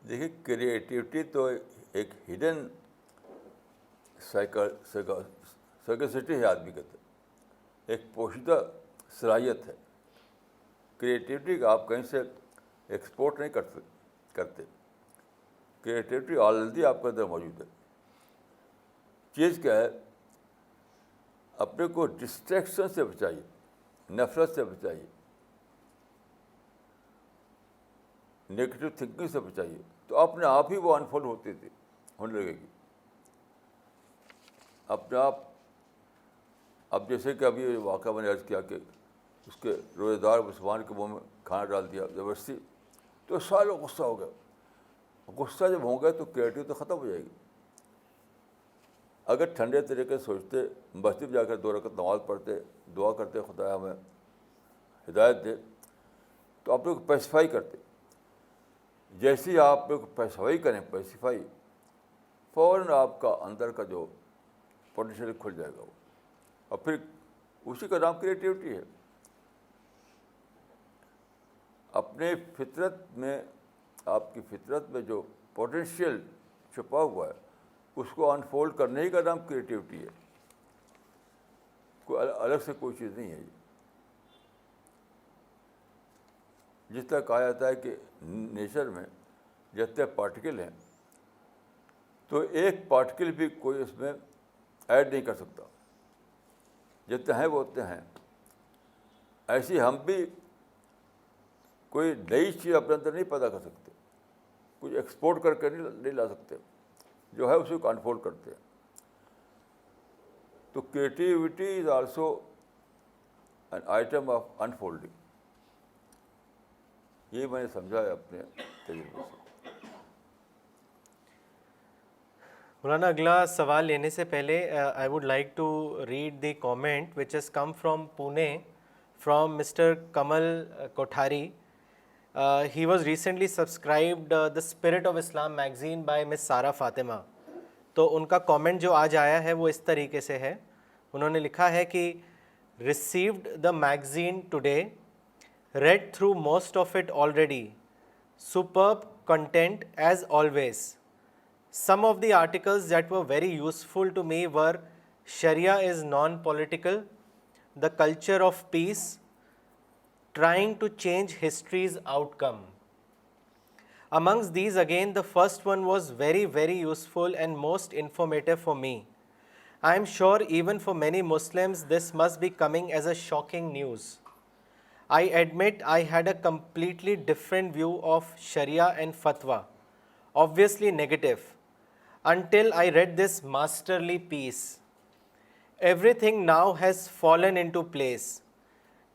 دیکھیے کریٹیوٹی تو ایک ہڈن سائیکلسٹی ہے آدمی کے اندر, ایک پوشیدہ صلاحیت ہے. کریٹیوٹی کا آپ کہیں سے ایکسپورٹ نہیں کرتے. کریٹیوٹی آلریڈی آپ کے اندر موجود ہے. چیز کیا ہے, اپنے کو ڈسٹریکشن سے بچائیے, نفرت سے بچائیے, نیگیٹو تھنکنگ سے بچائیے, تو اپنے آپ ہی وہ انفولڈ ہونے لگے گی اپنے آپ. اب جیسے کہ ابھی واقعہ میں نے عرض کیا کہ اس کے روزے دار مسلمان کے منہ میں کھانا ڈال دیا زبردستی, تو سارے لوگ غصہ ہو گئے. غصہ جب ہو گئے تو کریٹیو تو ختم ہو جائے گی. اگر ٹھنڈے طریقے سے سوچتے, مسجد جا کر 2 رکعت نماز پڑھتے, دعا کرتے خدا ہمیں ہدایت دے, تو آپ لوگ پیسیفائی کرتے. جیسے ہی آپ لوگ پیسیفائی کریں, فوراً آپ کا اندر کا جو پوٹینشیل کھل جائے گا وہ, اور پھر اسی کا نام کریٹیوٹی ہے. اپنے فطرت میں, آپ کی فطرت میں جو پوٹینشیل چھپا ہوا ہے اس کو انفولڈ کرنے ہی کا نام کریٹیوٹی ہے. کوئی الگ سے کوئی چیز نہیں ہے یہ. جس طرح کہا جاتا ہے کہ نیچر میں جتنے پارٹیکل ہیں تو ایک پارٹیکل بھی کوئی اس میں ایڈ نہیں کر سکتا, جتنے ہیں وہ اتنے ہیں. ایسے ہم بھی کوئی نئی چیز اپنے اندر نہیں پیدا کر سکتے, کچھ ایکسپورٹ کر کے نہیں لا سکتے, جو ہے اسی کو انفولڈ کرتے ہیں. تو creativity is also an item of unfolding. یہ میں نے سمجھا ہے اپنے تجربے سے. مولانا اگلا سوال لینے سے پہلے I would like to read the comment which has come from Pune from mister Kamal Kothari. He was recently subscribed the spirit of Islam magazine by miss Sarah Fatima. تو ان کا کامنٹ جو آج آیا ہے وہ اس طریقے سے ہے. انہوں نے لکھا ہے کہ received the magazine today, read through most of it already. Superb content as always. Some of the articles that were very useful to me were Sharia is non-political, the culture of peace, trying to change history's outcome. Amongst these again, the first one was very, very useful and most informative for me. I am sure even for many Muslims this must be coming as a shocking news. I admit I had a completely different view of Sharia and Fatwa, obviously negative, until I read this masterly piece. Everything now has fallen into place.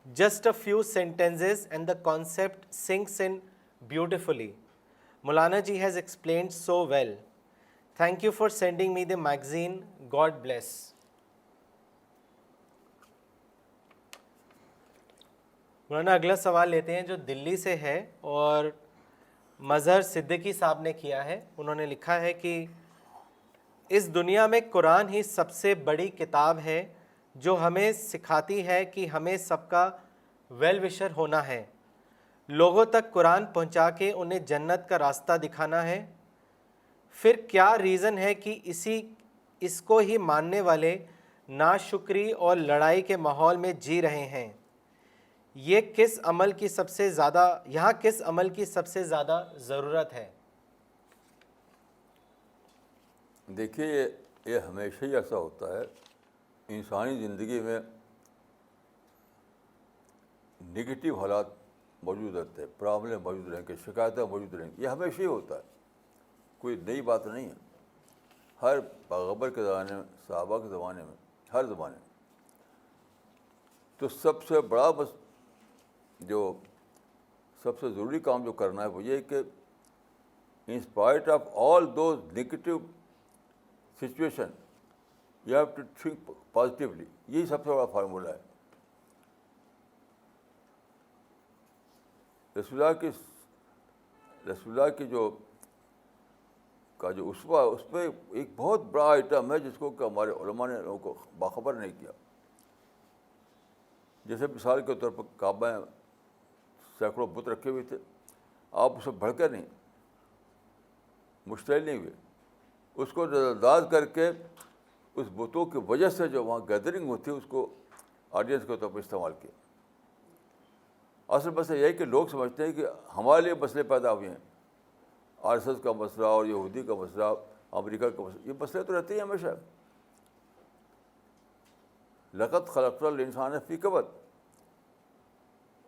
Just a few sentences and the concept sinks in beautifully. Maulana ji has explained so well. Thank you for sending me the magazine. God bless. مولانا اگلا سوال لیتے ہیں جو دلی سے ہے اور مظہر صدیقی صاحب نے کیا ہے. انہوں نے لکھا ہے کہ اس دنیا میں قرآن ہی سب سے بڑی کتاب ہے جو ہمیں سکھاتی ہے کہ ہمیں سب کا ویل وشر ہونا ہے, لوگوں تک قرآن پہنچا کے انہیں جنت کا راستہ دکھانا ہے. پھر کیا ریزن ہے کہ اس کو ہی ماننے والے ناشکری اور لڑائی کے ماحول میں جی رہے ہیں؟ یہاں کس عمل کی سب سے زیادہ ضرورت ہے؟ دیکھیے یہ ہمیشہ ہی ایسا ہوتا ہے, انسانی زندگی میں نگیٹو حالات موجود رہتے ہیں, پرابلم موجود رہیں گے, شکایتیں موجود رہیں گی, یہ ہمیشہ ہی ہوتا ہے, کوئی نئی بات نہیں ہے. ہر پیغمبر کے زمانے میں, صحابہ کے زمانے میں, ہر زمانے میں. تو سب سے بڑا جو سب سے ضروری کام جو کرنا ہے وہ یہ کہ in spite of all those negative situation you have to think positively. یہی سب سے بڑا فارمولہ ہے. رسول اللہ کی جو کا جو اسوا اس میں ایک بہت بڑا آئٹم ہے جس کو کہ ہمارے علماء نے لوگوں کو باخبر نہیں کیا. جیسے مثال کے طور پر کعبہ میں سینکڑوں بت رکھے ہوئے تھے, آپ اسے بھڑکے نہیں, مشتعل نہیں ہوئے, اس کو نظر انداز کر کے اس بتوں کی وجہ سے جو وہاں گیدرنگ ہوتی ہے اس کو آڈینس کے طور پر استعمال کیا. اصل مسئلہ یہ ہے کہ لوگ سمجھتے ہیں کہ ہمارے لیے مسئلے پیدا ہوئے ہیں, آر ایس ایس کا مسئلہ اور یہودی کا مسئلہ, امریکہ کا مسئلہ, یہ مسئلے تو رہتے ہیں ہمیشہ. لقد خلقنا الانسان فی کبد,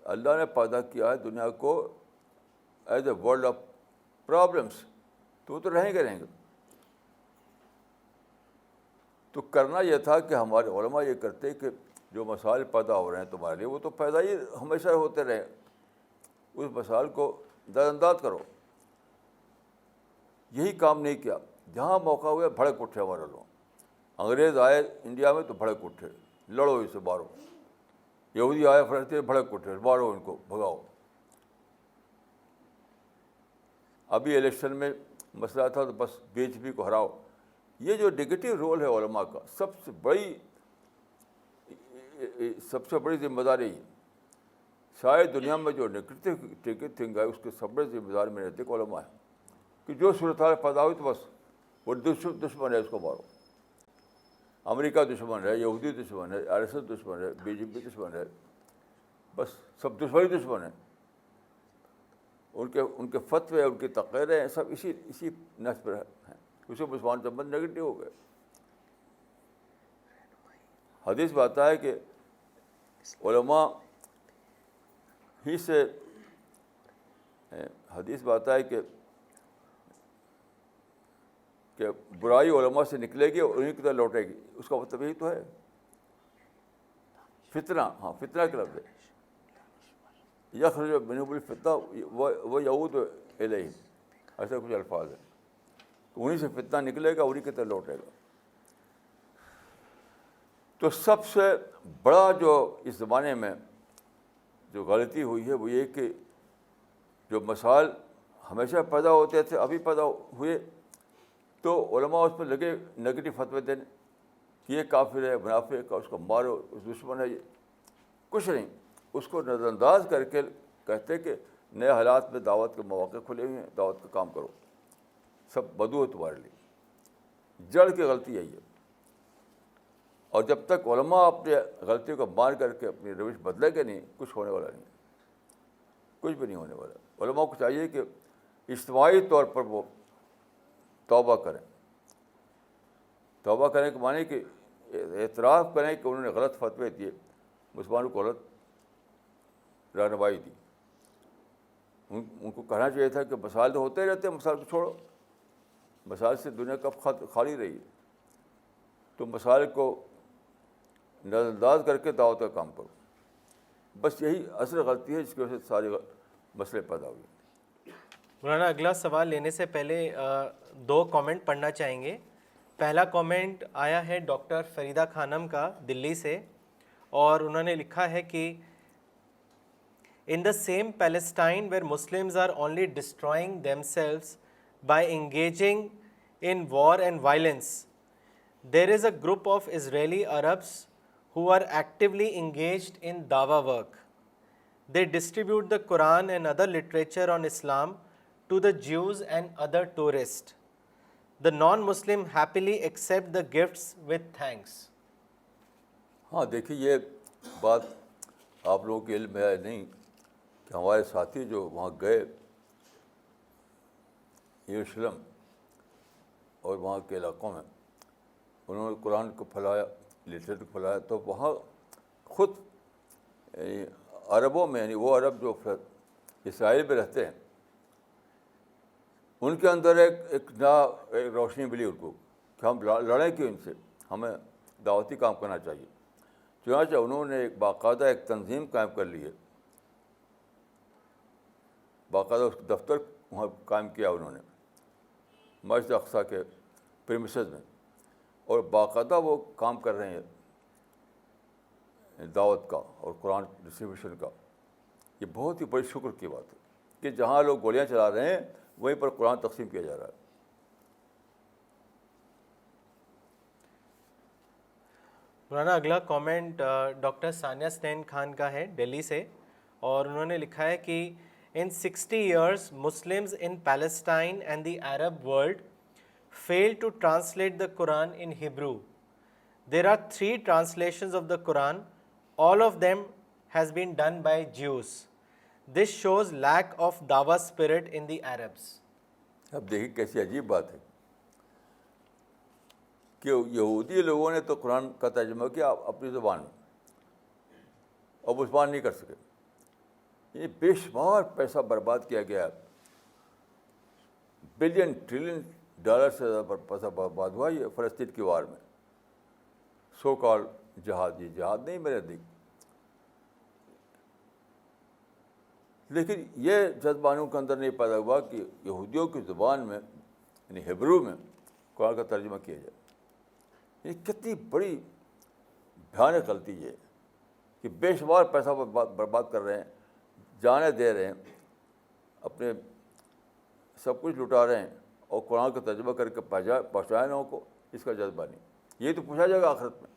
اللہ نے پیدا کیا ہے دنیا کو as a world of problems, تو وہ تو رہیں گے. تو کرنا یہ تھا کہ ہمارے علماء یہ کرتے کہ جو مسائل پیدا ہو رہے ہیں تمہارے لیے وہ تو پیدا ہی ہمیشہ ہوتے رہے, اس مسائل کو نظر انداز کرو. یہی کام نہیں کیا. جہاں موقع ہوئے بھڑک اٹھے ہمارے لوگ. انگریز آئے انڈیا میں تو بھڑک اٹھے, لڑو اسے مارو. یہودی آئے فرانس, بھڑک اٹھے, مارو ان کو, بھگاؤ. ابھی الیکشن میں مسئلہ تھا تو بس بی جے پی کو ہراؤ. یہ جو نگیٹو رول ہے علماء کا, سب سے بڑی ذمہ داری ہے. شاید دنیا میں جو نگیٹو تھنگ ہے اس کے سب سے بڑی ذمہ دار میرے دیکھ علماء ہے کہ جو صورتحال پیدا ہوئی تو بس وہ دشمن ہے, اس کو مارو. امریکہ دشمن ہے, یہودی دشمن ہے, آر ایس ایس دشمن ہے, بی جے پی دشمن ہے, بس سب دشمن ہیں. ان کے فتوے, ان کی تقریریں سب اسی نسج پر ہیں. اسے مسلمان سمجھ نگیٹو ہو گئے. حدیث میں آتا ہے کہ علماء ہی سے, حدیث میں آتا ہے کہ برائی علماء سے نکلے گی اور انہیں کی طرح لوٹے گی. اس کا مطلب یہی تو ہے. فتنہ, ہاں فتنہ کا لفظ ہے. یخرج منہم الفتنہ و یعود الیہم, ایسے کچھ الفاظ ہیں. انہیں سے فتنہ نکلے گا, انہیں کی طرح لوٹے گا. تو سب سے بڑا جو اس زمانے میں جو غلطی ہوئی ہے وہ یہ کہ جو مسائل ہمیشہ پیدا ہوتے تھے ابھی پیدا ہوئے, تو علماء اس پہ لگے نگیٹو فتوے دینے کہ یہ کافر ہے, منافق ہے, اس کو مارو, اس دشمن ہے. یہ کچھ نہیں, اس کو نظر انداز کر کے کہتے کہ نئے حالات میں دعوت کے مواقع کھلے ہوئے ہیں, دعوت کا کام کرو, سب بدو ہے تمہارے لیے. جڑ کی غلطی یہی ہے. اور جب تک علماء اپنی غلطیوں کو مان کر کے اپنی روش بدلے گے نہیں, کچھ ہونے والا نہیں, کچھ بھی نہیں ہونے والا. علماء کو چاہیے کہ اجتماعی طور پر وہ توبہ کریں. توبہ کرنے کے معنی کہ اعتراف کریں کہ انہوں نے غلط فتوے دیے, مسلمانوں کو غلط رہنمائی دی. ان کو کہنا چاہیے تھا کہ مسائل تو ہوتے رہتے ہیں, مسائل کو چھوڑو, مسائل سے دنیا کب خالی رہی ہے. تو مسائل کو نظر انداز کر کے دعوت کا کام کرو. بس یہی اصل غلطی ہے جس کی وجہ سے سارے مسئلے پیدا ہوئے. مولانا اگلا سوال لینے سے پہلے 2 کامنٹ پڑھنا چاہیں گے. پہلا کامنٹ آیا ہے ڈاکٹر فریدہ خانم کا دلی سے, اور انہوں نے لکھا ہے کہ in the same Palestine where Muslims are only destroying themselves by engaging in war and violence, there is a group of Israeli Arabs who are actively engaged in dawa work. They distribute the Quran and other literature on Islam to the Jews and other tourists. The non-Muslim happily accept the gifts with thanks. ہاں دیکھیے, یہ بات آپ لوگوں کے علم میں ہے نہیں کہ ہمارے ساتھی جو وہاں گئے یروشلم اور وہاں کے علاقوں میں, انہوں نے قرآن کو پھیلایا, لٹریچر کو پھیلایا, تو وہاں خود عربوں میں, یعنی وہ عرب جو اسرائیل میں رہتے ہیں, ان کے اندر ایک روشنی ملی ان کو کہ ہم لڑیں کیوں ان سے, ہمیں دعوتی کام کرنا چاہیے. چنانچہ انہوں نے ایک باقاعدہ ایک تنظیم قائم کر لی ہے, باقاعدہ اس دفتر وہاں قائم کیا انہوں نے مسجد اقصیٰ کے پریمیسز میں, اور باقاعدہ وہ کام کر رہے ہیں دعوت کا اور قرآن ڈسٹریبیوشن کا. یہ بہت ہی بڑی شکر کی بات ہے کہ جہاں لوگ گولیاں چلا رہے ہیں وہیں پر قرآن تقسیم کیا جا رہا ہے. مولانا اگلا کامنٹ ڈاکٹر ثانیہ سنین خان کا ہے دلی سے، اور انہوں نے لکھا ہے کہ ان 60 years Muslims in Palestine and the Arab world failed to translate the Quran in Hebrew. There are 3 translations of the Quran. All of them has been done by Jews. This shows lack of dawah spirit in the Arabs. اب دیکھیے کیسی عجیب بات ہے کہ یہودی لوگوں نے تو قرآن کا ترجمہ کیا اپنی زبان میں، اور مسلمان نہیں کر سکے. یہ بے شمار پیسہ برباد کیا گیا، بلین ٹریلین ڈالر سے زیادہ پیسہ برباد ہوا یہ فلسطین کی وار میں. سو کال جہاد، یہ جہاد نہیں میرے نزدیک. لیکن یہ جذبانوں کے اندر نہیں پیدا ہوا کہ یہودیوں کی زبان میں یعنی ہیبرو میں قرآن کا ترجمہ کیا جائے. یہ کتنی بڑی بھیانک غلطی ہے کہ بے شمار پیسہ برباد کر رہے ہیں، جانیں دے رہے ہیں، اپنے سب کچھ لٹا رہے ہیں، اور قرآن کا ترجمہ کر کے پہنچائے لوگوں کو. اس کا جذبہ نہیں. یہی تو پوچھا جائے گا آخرت میں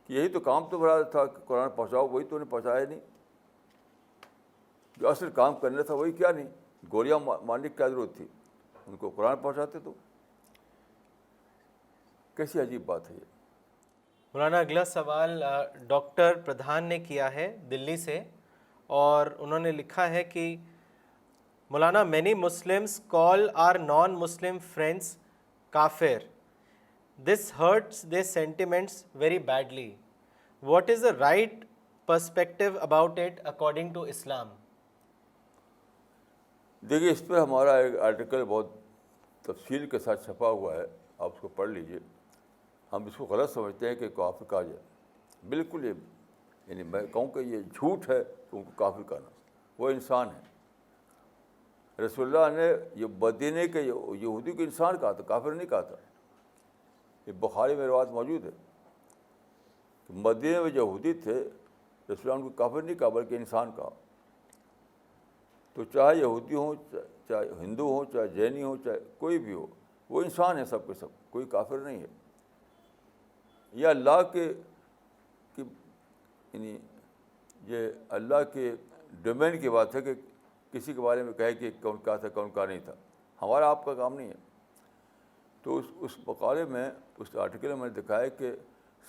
کہ یہی تو کام تو بڑا تھا کہ قرآن پہنچاؤ، وہی تو نے پہنچایا نہیں. جو اصل کام کرنا تھا وہی کیا نہیں. گولیاں مارنے کی کیا ضرورت تھی، ان کو قرآن پہنچاتے تو. کیسی عجیب بات ہے یہ. مولانا اگلا سوال ڈاکٹر پردھان نے کیا ہے دلی سے، اور انہوں نے لکھا ہے کہ مولانا many Muslims call our non-Muslim friends kafir. This hurts their sentiments very badly. What is the right perspective about it according to Islam? دیکھیے اس پہ ہمارا ایک آرٹیکل بہت تفصیل کے ساتھ چھپا ہوا ہے، آپ اس کو پڑھ لیجیے. ہم اس کو غلط سمجھتے ہیں کہ کافر کہا جائے. بالکل یہ یعنی میں کہوں کہ یہ جھوٹ ہے کہ ان کو کافر کہنا. وہ انسان ہے. رسول اللہ نے یہ مدینے کے یہودی کو انسان کہا تھا، کافر نہیں کہا تھا. یہ بخاری میں روایت موجود ہے کہ مدینے میں جو یہودی تھے رسول اللہ ان کو کافر نہیں کہا بلکہ انسان کہا. تو چاہے یہودی ہوں، چاہے ہندو ہوں، چاہے جینی ہوں، چاہے کوئی بھی ہو، وہ انسان ہے سب کے سب، کوئی کافر نہیں ہے. یہ اللہ کے یعنی یہ اللہ کے ڈومین کی بات ہے کہ کسی کے بارے میں کہے کہ کون کیا تھا کون کا نہیں تھا. ہمارا آپ کا کام نہیں ہے. تو اس مقالے میں اس آرٹیکل میں دکھایا کہ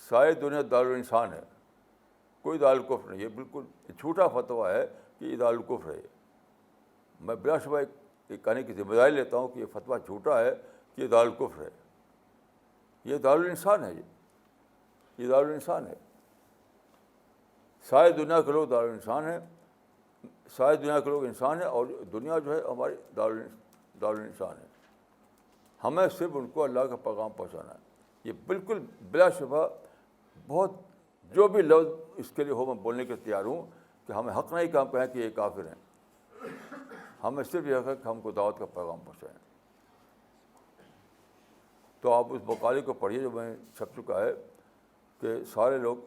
ساری دنیا دارالانسان ہے، کوئی دارالکفر نہیں. یہ بالکل جھوٹا فتویٰ ہے کہ یہ دارالکفر ہے. میں بلا شبہ یہ کہنے کی ذمہ داری لیتا ہوں کہ یہ فتویٰ جھوٹا ہے کہ یہ دارالکفر ہے. یہ دارالانسان ہے. یہ دارالانسان ہے. ساری دنیا کے لوگ دارالانسان ہیں، ساری دنیا کے لوگ انسان ہیں، اور دنیا جو ہے ہماری دارالانسان ہے. ہمیں صرف ان کو اللہ کا پیغام پہنچانا ہے. یہ بالکل بلا شبہ بہت جو بھی لفظ اس کے لیے ہو میں بولنے کے تیار ہوں کہ ہمیں حق نہیں کہ ہم کہیں کہ یہ کافر ہیں. ہمیں صرف یہ حق ہے کہ ہم کو دعوت کا پیغام پہنچائیں. تو آپ اس مقالے کو پڑھیے جو میں چھپ چکا ہے کہ سارے لوگ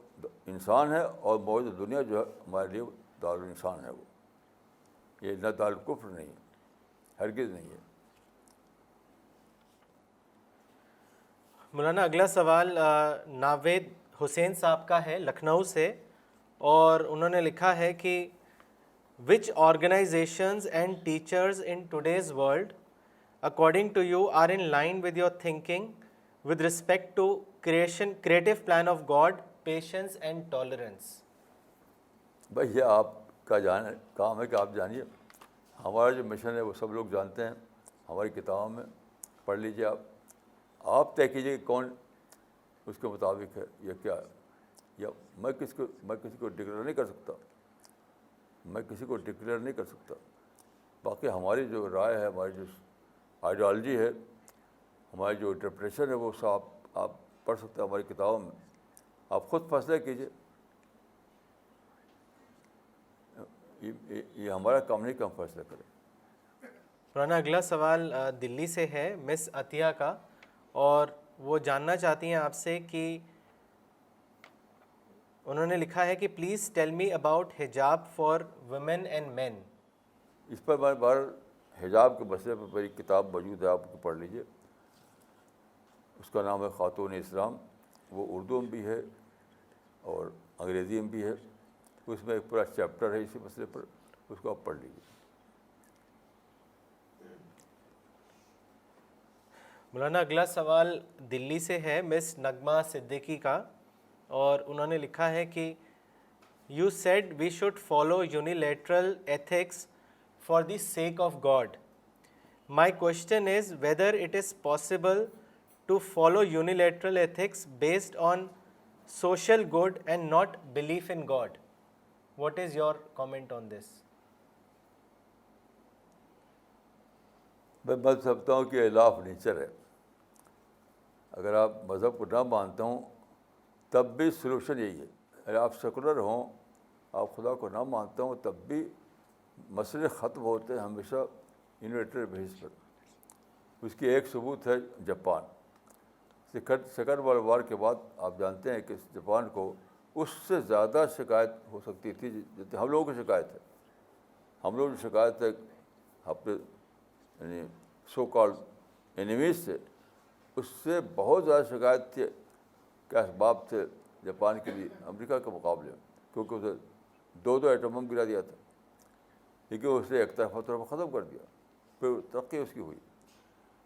انسان ہیں، اور موجود دنیا جو ہے ہمارے لیے دارالانسان ہے. وہ یہ نہ دارالکفر نہیں ہے، ہرگز نہیں ہے. مولانا اگلا سوال ناوید حسین صاحب کا ہے لکھنؤ سے، اور انہوں نے لکھا ہے کہ which organizations and teachers in today's world according to you are in line with your thinking with respect to creative plan of God, patience and tolerance? بھائی یہ آپ کا کام ہے کہ آپ جانیے. ہمارا جو مشن ہے وہ سب لوگ جانتے ہیں. ہماری کتابوں میں پڑھ لیجیے. آپ طے کیجیے کہ کون اس کے مطابق ہے یا کیا ہے. یا میں کسی کو ڈکلیئر نہیں کر سکتا. باقی ہماری جو رائے ہے، ہماری جو آئیڈیالوجی ہے، ہماری جو انٹرپریشن ہے، وہ سب آپ پڑھ سکتے ہیں ہماری کتابوں میں. آپ خود فیصلہ کیجیے. یہ ہمارا کام نہیں کہ ہم فیصلہ کریں. مولانا اگلا سوال دلی سے ہے مس عطیہ کا، اور وہ جاننا چاہتی ہیں آپ سے کہ انہوں نے لکھا ہے کہ پلیز ٹیل می اباؤٹ حجاب فار ویمن اینڈ مین. اس پر بار حجاب کے مسئلے پر میری کتاب موجود ہے، آپ کو پڑھ لیجیے. اس کا نام ہے خاتون اسلام، وہ اردو میں بھی ہے اور انگریزی میں بھی ہے. اس میں ایک پورا چیپٹر ہے اسی مسئلے پر, اس کو آپ پڑھ لیجیے. مولانا اگلا سوال دلی سے ہے مس نغمہ صدیقی کا, اور انہوں نے لکھا ہے کہ you said we should follow unilateral ethics for the sake of God. My question is whether it is possible to follow unilateral ethics based on social good and not belief in God. What is your comment on this? میں سمجھتا ہوں کہ law of nature ہے. اگر آپ مذہب کو نہ مانتے ہوں تب بھی سلوشن یہی ہے. اگر آپ سیکولر ہوں, آپ خدا کو نہ مانتے ہوں, تب بھی مسئلے ختم ہوتے ہیں ہمیشہ یونیلیٹرل بیس پر. اس کی ایک ثبوت ہے جاپان. سیکنڈ ورلڈ وار کے بعد آپ جانتے ہیں کہ جاپان کو اس سے زیادہ شکایت ہو سکتی تھی جتنی ہم لوگوں کی شکایت ہے. ہم لوگوں کی شکایت ہے اپنے یعنی سو کالڈ اینیمیز سے, اس سے بہت زیادہ شکایت تھی کہ اسباب تھے جاپان کے لیے امریکہ کے مقابلے میں, کیونکہ اسے 2 ایٹم بم گرا دیا تھا, لیکن اس نے ایک طرفہ طرف ختم کر دیا, پھر ترقی اس کی ہوئی.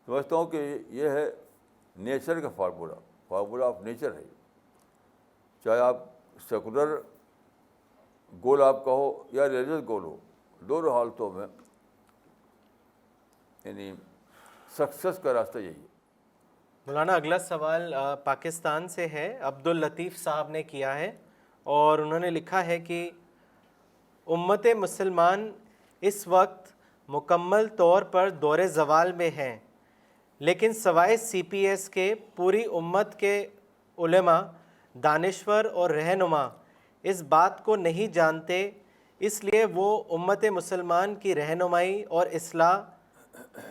سمجھتا ہوں کہ یہ ہے نیچر کا فارمولہ آف نیچر ہے. چاہے آپ سیکولر گول آپ کا ہو یا ریلیجس گول ہو, دونوں حالتوں میں یعنی سکسیس کا راستہ یہی ہے. مولانا اگلا سوال پاکستان سے ہے, عبد اللطیف صاحب نے کیا ہے, اور انہوں نے لکھا ہے کہ امت مسلمان اس وقت مکمل طور پر دور زوال میں ہیں, لیکن سوائے سی پی ایس کے پوری امت کے علماء, دانشور اور رہنما اس بات کو نہیں جانتے, اس لیے وہ امت مسلمان کی رہنمائی اور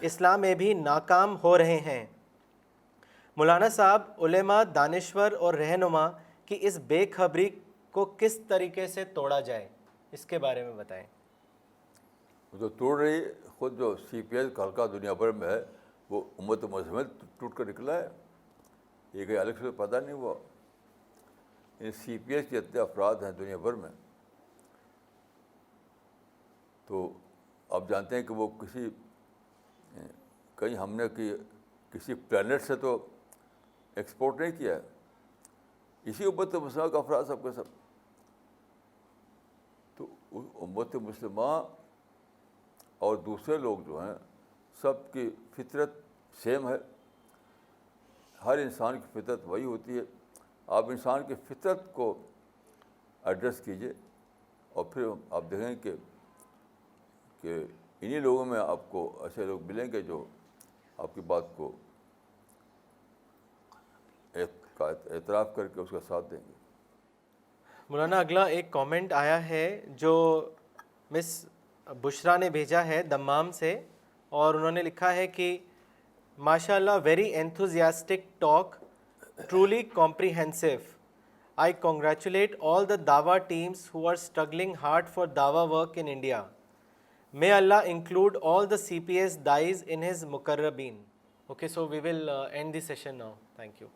اصلاح میں بھی ناکام ہو رہے ہیں. مولانا صاحب, علماء, دانشور اور رہنما کی اس بے خبری کو کس طریقے سے توڑا جائے, اس کے بارے میں بتائیں. وہ تو توڑ رہی خود جو سی پی ایس کا حلقہ دنیا بھر میں ہے, وہ امت مسلمان ٹوٹ کر نکلا ہے. یہ کہ الگ سے پتہ نہیں ہوا. ان سی پی ایس کے اتنے افراد ہیں دنیا بھر میں, تو آپ جانتے ہیں کہ وہ کہیں ہم نے کسی پلانٹ سے تو ایکسپورٹ نہیں کیا ہے. اسی امت مسلمہ کا افراد سب کے سب. تو امت مسلمہ اور دوسرے لوگ جو ہیں سب کی فطرت سیم ہے. ہر انسان کی فطرت وہی ہوتی ہے. آپ انسان کی فطرت کو ایڈریس کیجیے, اور پھر آپ دیکھیں کہ انہی لوگوں میں آپ کو ایسے لوگ ملیں گے جو آپ کی بات کو اعتراف کر کے اس کا ساتھ دیں گے. مولانا اگلا ایک کامنٹ آیا ہے جو مس بشرا نے بھیجا ہے دمام سے, اور انہوں نے لکھا ہے کہ ماشاء اللہ very enthusiastic talk, truly comprehensive. I congratulate all the Dawah teams who are struggling hard for Dawah work in India. May Allah include all the CPS dais in his mukarrabin. Okay, so we will end the session now. Thank you.